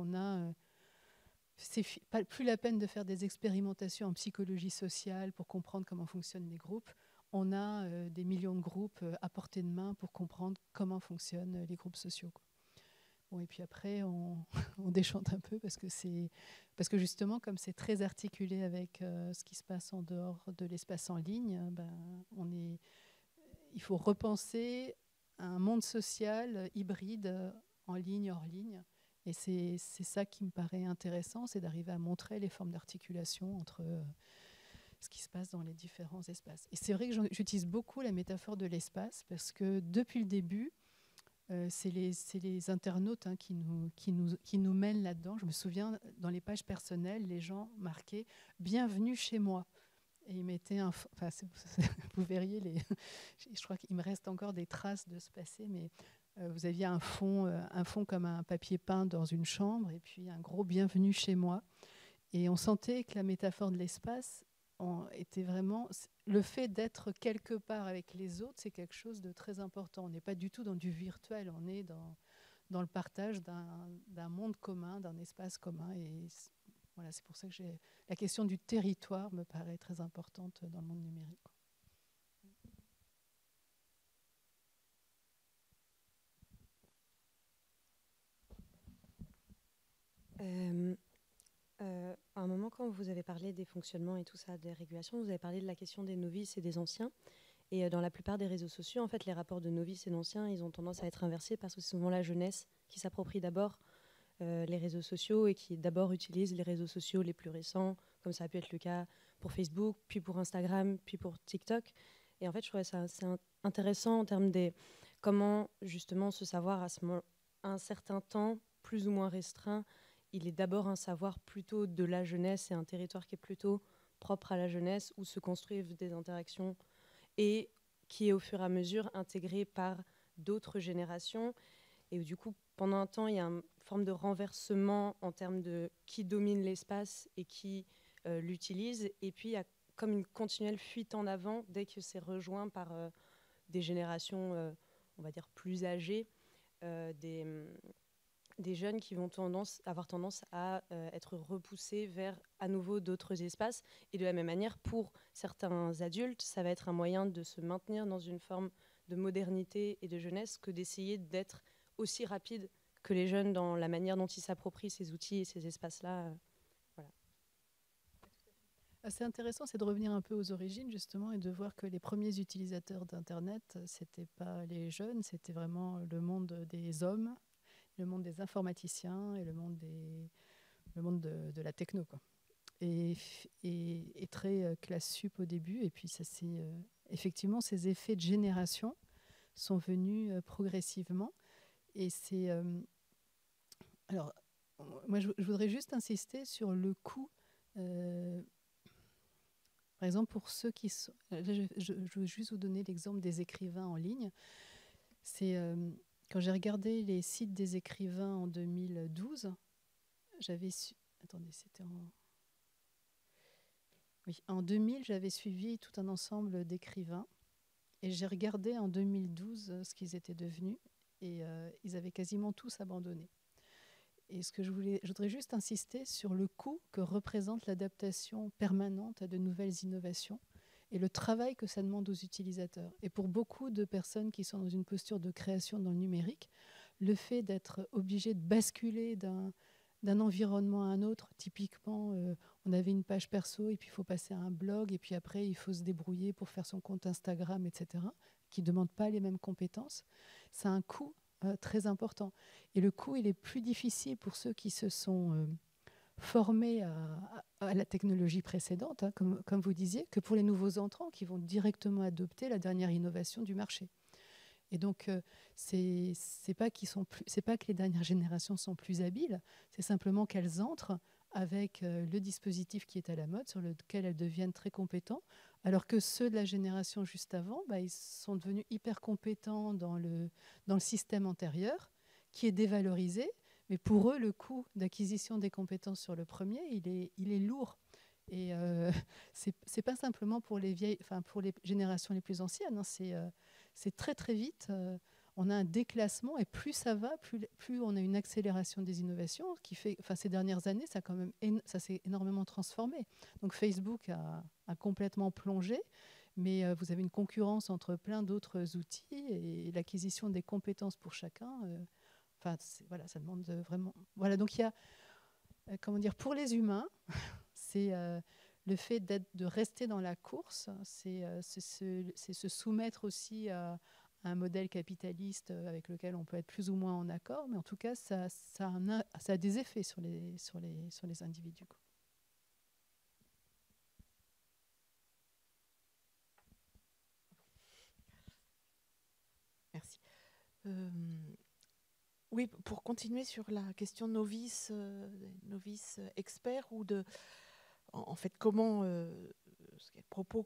c'est plus la peine de faire des expérimentations en psychologie sociale pour comprendre comment fonctionnent les groupes. On a des millions de groupes à portée de main pour comprendre comment fonctionnent les groupes sociaux. » Bon, et puis après, on déchante un peu parce que justement, comme c'est très articulé avec ce qui se passe en dehors de l'espace en ligne, il faut repenser un monde social hybride en ligne, hors ligne. Et c'est ça qui me paraît intéressant, c'est d'arriver à montrer les formes d'articulation entre ce qui se passe dans les différents espaces. Et c'est vrai que j'utilise beaucoup la métaphore de l'espace parce que depuis le début, c'est les internautes qui nous mènent là-dedans. Je me souviens, dans les pages personnelles, les gens marquaient « Bienvenue chez moi ». Et ils mettaient vous verriez, je crois qu'il me reste encore des traces de ce passé, mais vous aviez un fond comme un papier peint dans une chambre, et puis un gros « Bienvenue chez moi ». Et on sentait que la métaphore de l'espace était vraiment... Le fait d'être quelque part avec les autres, c'est quelque chose de très important. On n'est pas du tout dans du virtuel, on est dans le partage d'un monde commun, d'un espace commun. Et voilà, c'est pour ça que la question du territoire me paraît très importante dans le monde numérique. À un moment, quand vous avez parlé des fonctionnements et tout ça, des régulations, vous avez parlé de la question des novices et des anciens. Et dans la plupart des réseaux sociaux, en fait, les rapports de novices et d'anciens, ils ont tendance à être inversés parce que c'est souvent la jeunesse qui s'approprie d'abord les réseaux sociaux et qui d'abord utilise les réseaux sociaux les plus récents, comme ça a pu être le cas pour Facebook, puis pour Instagram, puis pour TikTok. Et en fait, je trouvais ça assez intéressant en termes de comment, justement, ce savoir à un certain temps, plus ou moins restreint, il est d'abord un savoir plutôt de la jeunesse et un territoire qui est plutôt propre à la jeunesse, où se construisent des interactions et qui est au fur et à mesure intégré par d'autres générations. Et où, du coup, pendant un temps, il y a une forme de renversement en termes de qui domine l'espace et qui l'utilise. Et puis, il y a comme une continuelle fuite en avant dès que c'est rejoint par des générations, on va dire, plus âgées, des jeunes qui vont avoir tendance à être repoussés vers à nouveau d'autres espaces. Et de la même manière, pour certains adultes, ça va être un moyen de se maintenir dans une forme de modernité et de jeunesse que d'essayer d'être aussi rapide que les jeunes dans la manière dont ils s'approprient ces outils et ces espaces-là. Voilà. C'est intéressant, c'est de revenir un peu aux origines, justement, et de voir que les premiers utilisateurs d'Internet, ce n'étaient pas les jeunes, c'était vraiment le monde des hommes, le monde des informaticiens et le monde de la techno, quoi. Et très classe sup au début. Et puis, ça, effectivement, ces effets de génération sont venus progressivement. Et c'est... alors, moi, je voudrais juste insister sur le coût. Par exemple, pour ceux qui sont... je veux juste vous donner l'exemple des écrivains en ligne. C'est... quand j'ai regardé les sites des écrivains en 2012, j'avais su... Attendez, c'était en... Oui, en 2000, j'avais suivi tout un ensemble d'écrivains et j'ai regardé en 2012 ce qu'ils étaient devenus et ils avaient quasiment tous abandonné. Et ce que je voudrais juste insister sur le coût que représente l'adaptation permanente à de nouvelles innovations et le travail que ça demande aux utilisateurs. Et pour beaucoup de personnes qui sont dans une posture de création dans le numérique, le fait d'être obligé de basculer d'un environnement à un autre, typiquement, on avait une page perso et puis il faut passer à un blog et puis après il faut se débrouiller pour faire son compte Instagram, etc., qui ne demandent pas les mêmes compétences, ça a un coût très important. Et le coût, il est plus difficile pour ceux qui se sont formés à la technologie précédente, hein, comme vous disiez, que pour les nouveaux entrants qui vont directement adopter la dernière innovation du marché. Et donc, c'est pas que les dernières générations sont plus habiles, c'est simplement qu'elles entrent avec le dispositif qui est à la mode, sur lequel elles deviennent très compétents, alors que ceux de la génération juste avant, ils sont devenus hyper compétents dans le système antérieur, qui est dévalorisé, mais pour eux, le coût d'acquisition des compétences sur le premier, il est lourd. Et c'est pas simplement pour les générations les plus anciennes, hein, c'est très très vite. On a un déclassement et plus ça va, plus on a une accélération des innovations qui fait, ces dernières années, ça s'est énormément transformé. Donc Facebook a complètement plongé, mais vous avez une concurrence entre plein d'autres outils et l'acquisition des compétences pour chacun. Voilà, ça demande vraiment. Voilà, donc il y a, pour les humains, c'est le fait de rester dans la course, c'est se soumettre aussi à un modèle capitaliste avec lequel on peut être plus ou moins en accord, mais en tout cas, ça a des effets sur les individus. Merci. Oui, pour continuer sur la question novice expert, ou en fait, comment,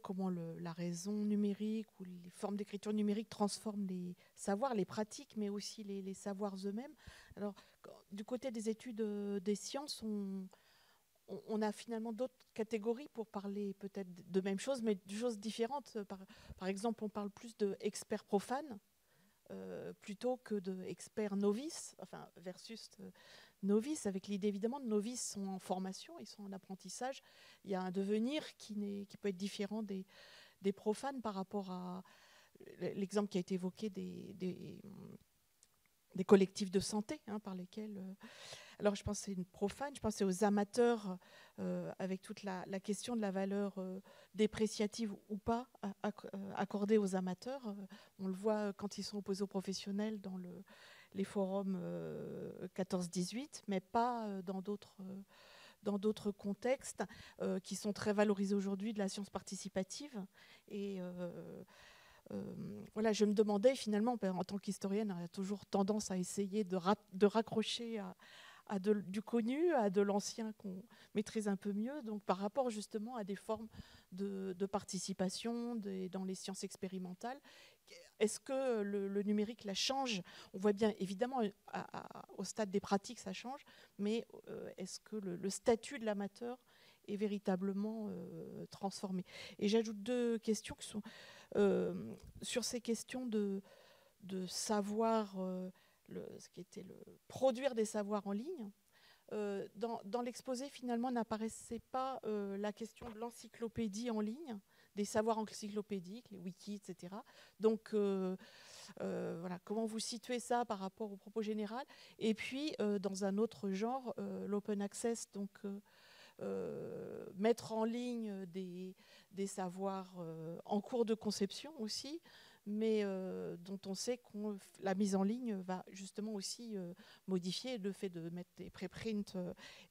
comment la raison numérique ou les formes d'écriture numérique transforment les savoirs, les pratiques, mais aussi les savoirs eux-mêmes. Alors, du côté des études des sciences, on a finalement d'autres catégories pour parler peut-être de même chose, mais de choses différentes. Par exemple, on parle plus d'experts profanes plutôt que d'experts novices, versus novices, avec l'idée évidemment de novices sont en formation, ils sont en apprentissage. Il y a un devenir qui peut être différent des profanes par rapport à l'exemple qui a été évoqué des collectifs de santé, hein, par lesquels... alors, je pense que c'est une profane, je pense que c'est aux amateurs, avec toute la question de la valeur dépréciative ou pas accordée aux amateurs. On le voit quand ils sont opposés aux professionnels dans les forums 14-18, mais pas dans d'autres contextes qui sont très valorisés aujourd'hui de la science participative. Et voilà, je me demandais finalement, en tant qu'historienne, on a toujours tendance à essayer de raccrocher du connu, à de l'ancien qu'on maîtrise un peu mieux, donc par rapport justement à des formes de participation dans les sciences expérimentales. Est-ce que le numérique la change? On voit bien, évidemment, au stade des pratiques, ça change, mais est-ce que le statut de l'amateur est véritablement transformé? Et j'ajoute deux questions qui sont sur ces questions de savoir... ce qui était produire des savoirs en ligne. Dans l'exposé, finalement, n'apparaissait pas la question de l'encyclopédie en ligne, des savoirs encyclopédiques, les wikis, etc. Donc, voilà, comment vous situez ça par rapport au propos général? Et puis, dans un autre genre, l'open access, donc mettre en ligne des savoirs en cours de conception aussi, mais dont on sait que la mise en ligne va justement aussi modifier le fait de mettre des préprints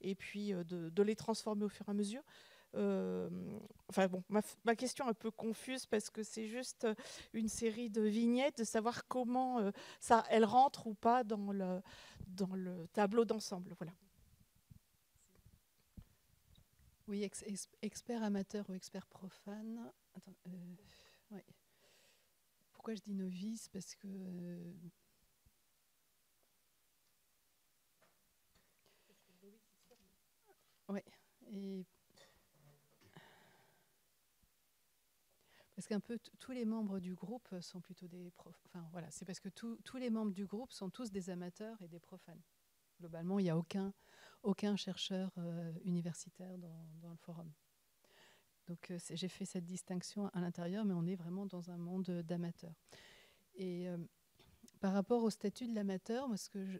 et puis de les transformer au fur et à mesure. Ma question est un peu confuse parce que c'est juste une série de vignettes, de savoir comment elle rentre ou pas dans le tableau d'ensemble. Voilà. Oui, expert amateur ou expert profane. Attends, ouais. Pourquoi je dis novice? Parce que... oui. Et... parce qu'un peu tous les membres du groupe sont plutôt des profs. Enfin voilà, c'est parce que tous les membres du groupe sont tous des amateurs et des profanes. Globalement, il n'y a aucun chercheur universitaire dans le forum. Donc j'ai fait cette distinction à l'intérieur, mais on est vraiment dans un monde d'amateurs. Et par rapport au statut de l'amateur, moi, ce que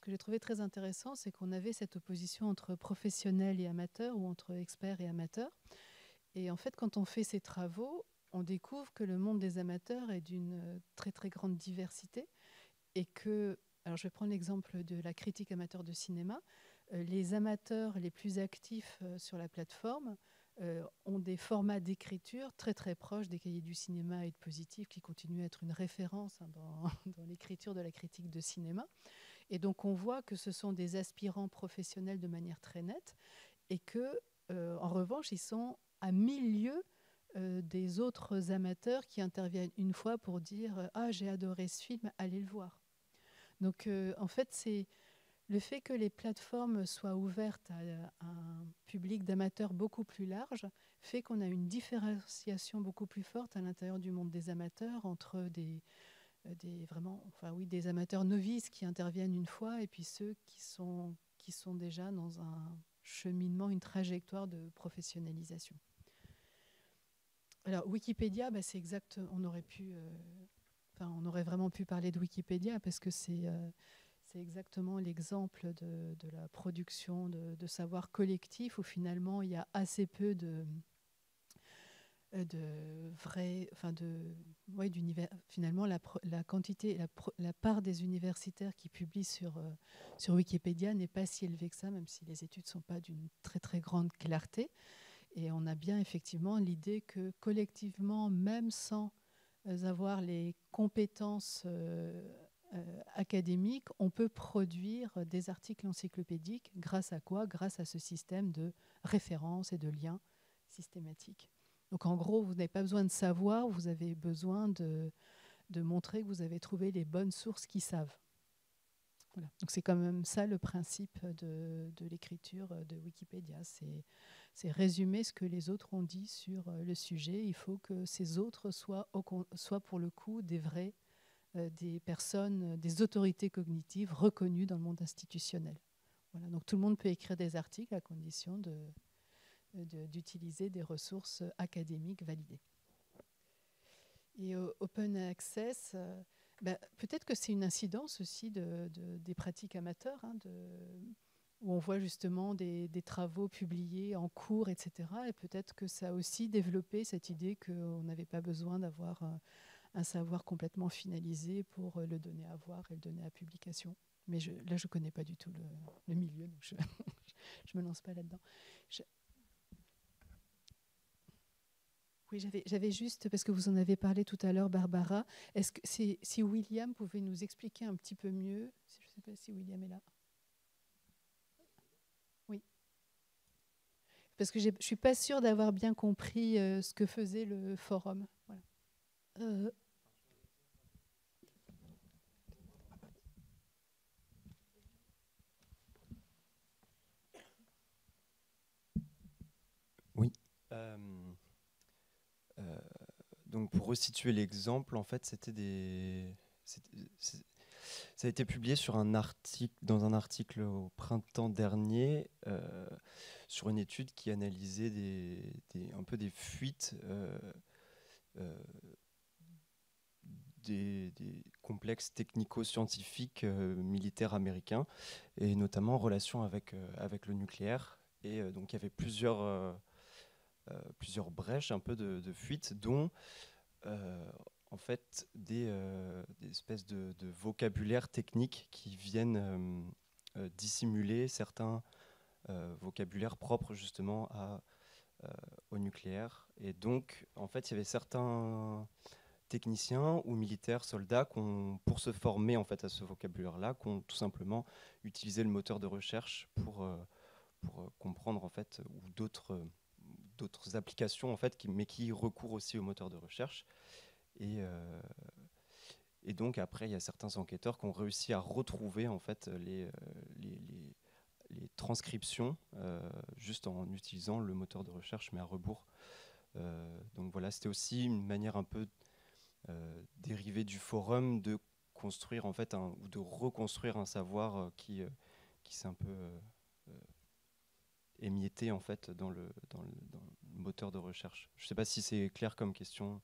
j'ai trouvé très intéressant, c'est qu'on avait cette opposition entre professionnels et amateurs, ou entre experts et amateurs. Et en fait, quand on fait ces travaux, on découvre que le monde des amateurs est d'une très très grande diversité, et que, alors je vais prendre l'exemple de la critique amateur de cinéma, les amateurs les plus actifs sur la plateforme ont des formats d'écriture très très proches des cahiers du cinéma et de Positif, qui continuent à être une référence dans l'écriture de la critique de cinéma. Et donc on voit que ce sont des aspirants professionnels de manière très nette, et que en revanche ils sont à 1000 lieues des autres amateurs qui interviennent une fois pour dire « Ah, j'ai adoré ce film, allez le voir ». Donc en fait, c'est le fait que les plateformes soient ouvertes à un public d'amateurs beaucoup plus large fait qu'on a une différenciation beaucoup plus forte à l'intérieur du monde des amateurs entre des amateurs novices qui interviennent une fois, et puis ceux qui sont déjà dans un cheminement, une trajectoire de professionnalisation. Alors Wikipédia, c'est exact. On aurait vraiment pu parler de Wikipédia, parce que c'est exactement l'exemple de la production de savoir collectif, où finalement il y a assez peu finalement la quantité, la part des universitaires qui publient sur Wikipédia n'est pas si élevée que ça, même si les études ne sont pas d'une très très grande clarté. Et on a bien effectivement l'idée que collectivement, même sans avoir les compétences académiques, on peut produire des articles encyclopédiques. Grâce à quoi? Grâce à ce système de références et de liens systématiques. Donc en gros, vous n'avez pas besoin de savoir, vous avez besoin de montrer que vous avez trouvé les bonnes sources qui savent. Voilà. Donc c'est quand même ça le principe de l'écriture de Wikipédia. C'est résumer ce que les autres ont dit sur le sujet. Il faut que ces autres soient pour le coup des vrais, des personnes, des autorités cognitives reconnues dans le monde institutionnel. Voilà. Donc tout le monde peut écrire des articles à condition d'utiliser des ressources académiques validées. Et Open Access, peut-être que c'est une incidence aussi des pratiques amateurs, où on voit justement des travaux publiés en cours, etc. Et peut-être que ça a aussi développé cette idée qu'on n'avait pas besoin d'avoir un savoir complètement finalisé pour le donner à voir et le donner à publication. Mais là, je ne connais pas du tout le milieu, donc je ne me lance pas là-dedans. Oui, j'avais juste, parce que vous en avez parlé tout à l'heure, Barbara, est-ce que si William pouvait nous expliquer un petit peu mieux, je ne sais pas si William est là. Oui. Parce que je ne suis pas sûre d'avoir bien compris ce que faisait le forum. Voilà. Oui. Donc pour resituer l'exemple, en fait, ça a été publié dans un article au printemps dernier sur une étude qui analysait un peu des fuites des complexes technico-scientifiques militaires américains, et notamment en relation avec le nucléaire. Et donc il y avait plusieurs brèches un peu de fuites, dont en fait des espèces de vocabulaire techniques qui viennent dissimuler certains vocabulaires propres justement au nucléaire. Et donc en fait il y avait certains techniciens ou militaires, soldats, pour se former en fait à ce vocabulaire-là, qui ont tout simplement utilisé le moteur de recherche pour comprendre en fait, ou d'autres applications en fait, mais qui recourent aussi au moteur de recherche. Et donc après, il y a certains enquêteurs qui ont réussi à retrouver en fait les transcriptions juste en utilisant le moteur de recherche, mais à rebours Donc voilà, c'était aussi une manière un peu dérivée du forum de construire en fait ou de reconstruire un savoir qui s'est un peu émietté en fait dans le moteur de recherche. Je ne sais pas si c'est clair comme question.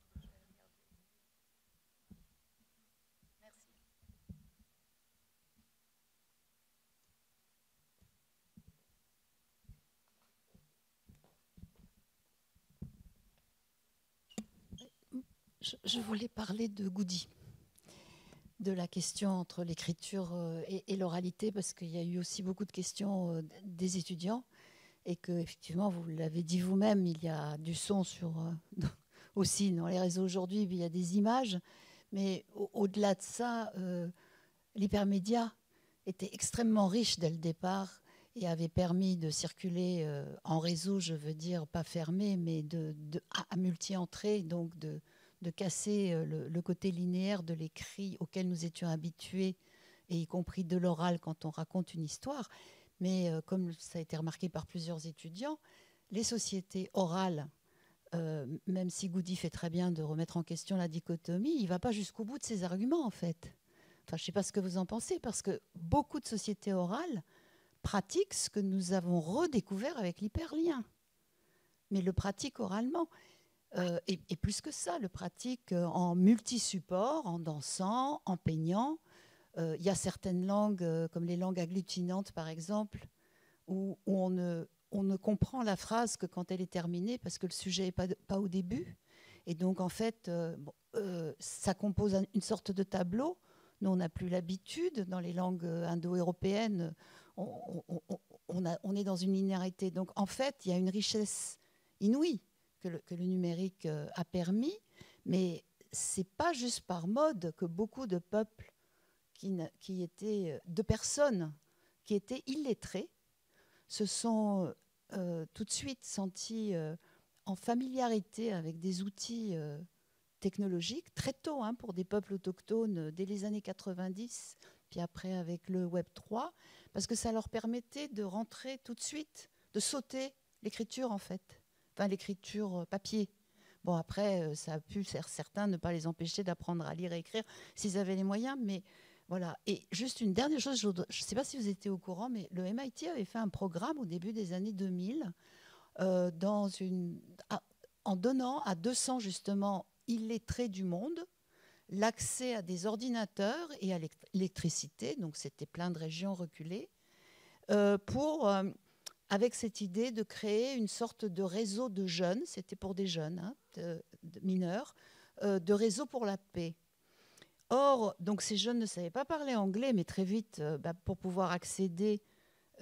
Je voulais parler de Goody, de la question entre l'écriture et l'oralité, parce qu'il y a eu aussi beaucoup de questions des étudiants, et que, effectivement, vous l'avez dit vous-même, il y a du son aussi dans les réseaux aujourd'hui, il y a des images, mais au-delà de ça, l'hypermédia était extrêmement riche dès le départ et avait permis de circuler en réseau, je veux dire, pas fermé, mais à multi-entrées, donc de casser le côté linéaire de l'écrit auquel nous étions habitués, et y compris de l'oral quand on raconte une histoire. Mais comme ça a été remarqué par plusieurs étudiants, les sociétés orales, même si Goody fait très bien de remettre en question la dichotomie, il ne va pas jusqu'au bout de ses arguments, en fait. Enfin, je ne sais pas ce que vous en pensez, parce que beaucoup de sociétés orales pratiquent ce que nous avons redécouvert avec l'hyperlien, mais le pratiquent oralement. Et plus que ça, le pratique en multi-support, en dansant, en peignant. Il y a certaines langues, comme les langues agglutinantes par exemple, où on ne comprend la phrase que quand elle est terminée, parce que le sujet n'est pas au début. Et donc en fait, ça compose une sorte de tableau. Nous, on n'a plus l'habitude, dans les langues indo-européennes, on est dans une linéarité. Donc en fait, il y a une richesse inouïe que le numérique a permis, mais ce n'est pas juste par mode que beaucoup de peuples qui étaient, de personnes qui étaient illettrées, se sont tout de suite sentis en familiarité avec des outils technologiques, très tôt pour des peuples autochtones, dès les années 90, puis après avec le Web 3, parce que ça leur permettait de rentrer tout de suite, de sauter l'écriture en fait, enfin l'écriture papier. Bon, après, ça a pu, certains, ne pas les empêcher d'apprendre à lire et écrire s'ils avaient les moyens, mais voilà. Et juste une dernière chose, je ne sais pas si vous étiez au courant, mais le MIT avait fait un programme au début des années 2000 en donnant à 200 justement illettrés du monde l'accès à des ordinateurs et à l'électricité, donc c'était plein de régions reculées, avec cette idée de créer une sorte de réseau de jeunes, c'était pour des jeunes, de mineurs, de réseau pour la paix. Or, donc ces jeunes ne savaient pas parler anglais, mais très vite, pour pouvoir accéder,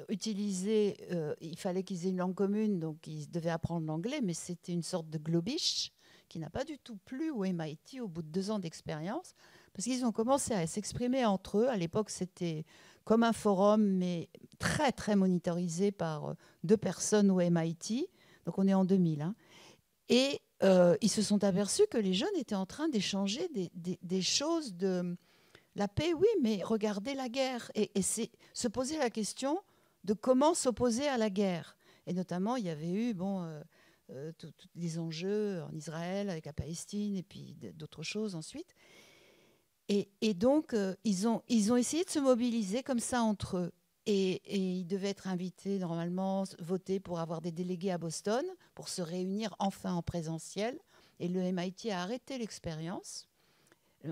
utiliser, il fallait qu'ils aient une langue commune, donc ils devaient apprendre l'anglais, mais c'était une sorte de globish qui n'a pas du tout plu au MIT au bout de 2 ans d'expérience, parce qu'ils ont commencé à s'exprimer entre eux. À l'époque, c'était comme un forum, mais très, très monitorisé par 2 personnes au MIT. Donc on est en 2000. Et ils se sont aperçus que les jeunes étaient en train d'échanger des choses de la paix, oui, mais regardez la guerre. Et c'est se poser la question de comment s'opposer à la guerre. Et notamment, il y avait eu tous les enjeux en Israël avec la Palestine et puis d'autres choses ensuite. Et donc, ils ont essayé de se mobiliser comme ça entre eux. Et ils devaient être invités, normalement, voter pour avoir des délégués à Boston, pour se réunir enfin en présentiel. Et le MIT a arrêté l'expérience.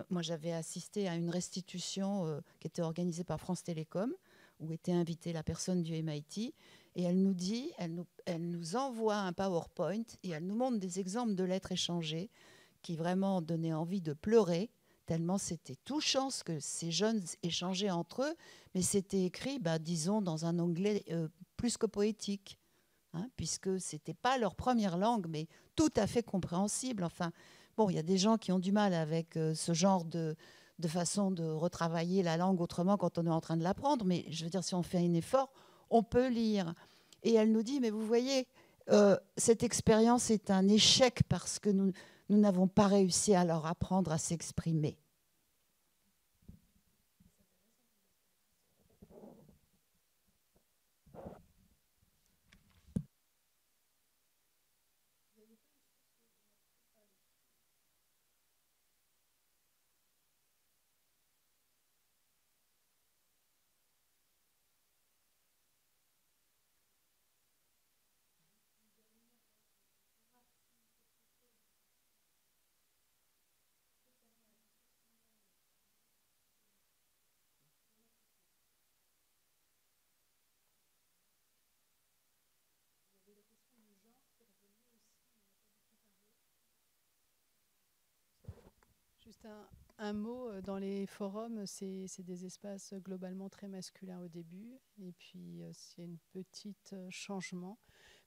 Moi, j'avais assisté à une restitution qui était organisée par France Télécom, où était invitée la personne du MIT. Et elle nous dit, elle nous envoie un PowerPoint et elle nous montre des exemples de lettres échangées qui vraiment donnaient envie de pleurer, tellement c'était touchant ce que ces jeunes échangeaient entre eux, mais c'était écrit, disons, dans un anglais plus que poétique, puisque ce n'était pas leur première langue, mais tout à fait compréhensible. Enfin, bon, il y a des gens qui ont du mal avec ce genre de façon de retravailler la langue autrement quand on est en train de l'apprendre, mais je veux dire, si on fait un effort, on peut lire. Et elle nous dit, mais vous voyez, cette expérience est un échec parce que nous n'avons pas réussi à leur apprendre à s'exprimer. Juste un mot, dans les forums, c'est des espaces globalement très masculins au début, et puis c'est un petit changement.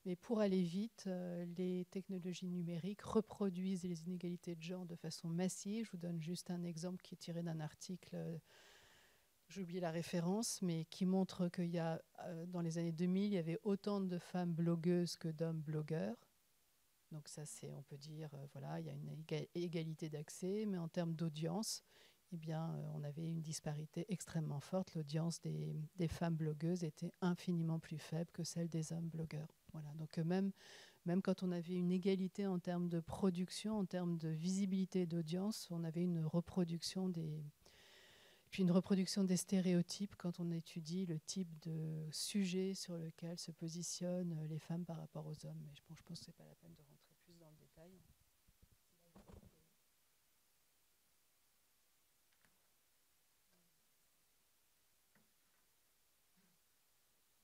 Mais pour aller vite, les technologies numériques reproduisent les inégalités de genre de façon massive. Je vous donne juste un exemple qui est tiré d'un article, j'ai oublié la référence, mais qui montre qu'il y a, dans les années 2000, il y avait autant de femmes blogueuses que d'hommes blogueurs. Donc ça, c'est, on peut dire, voilà, il y a une égalité d'accès, mais en termes d'audience, eh bien, on avait une disparité extrêmement forte. L'audience des femmes blogueuses était infiniment plus faible que celle des hommes blogueurs. Voilà. Donc même quand on avait une égalité en termes de production, en termes de visibilité d'audience, on avait une reproduction des stéréotypes quand on étudie le type de sujet sur lequel se positionnent les femmes par rapport aux hommes. Mais je pense que ce n'est pas la peine de rentrer plus dans le détail.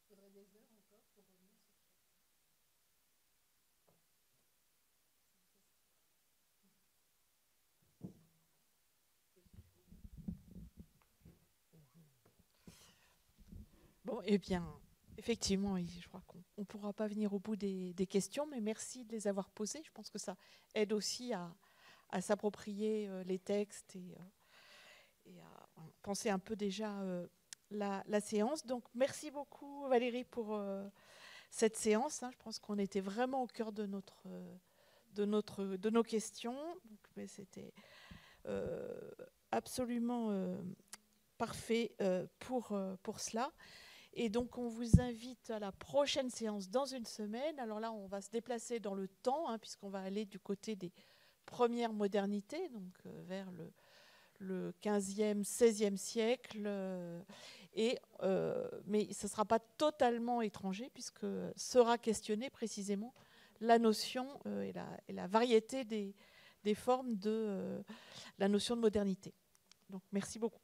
Il faudrait des heures encore pour revenir sur chaque point. Bon, eh bien, effectivement, je crois qu'on ne pourra pas venir au bout des questions, mais merci de les avoir posées. Je pense que ça aide aussi à s'approprier les textes et à penser un peu déjà la séance. Donc, merci beaucoup Valérie pour cette séance. Je pense qu'on était vraiment au cœur de nos questions. C'était absolument parfait pour cela. Et donc, on vous invite à la prochaine séance dans une semaine. Alors là, on va se déplacer dans le temps, puisqu'on va aller du côté des premières modernités, donc vers le 15e, 16e siècle. Mais ce ne sera pas totalement étranger, puisque sera questionnée précisément la notion et la variété des formes de la notion de modernité. Donc, merci beaucoup.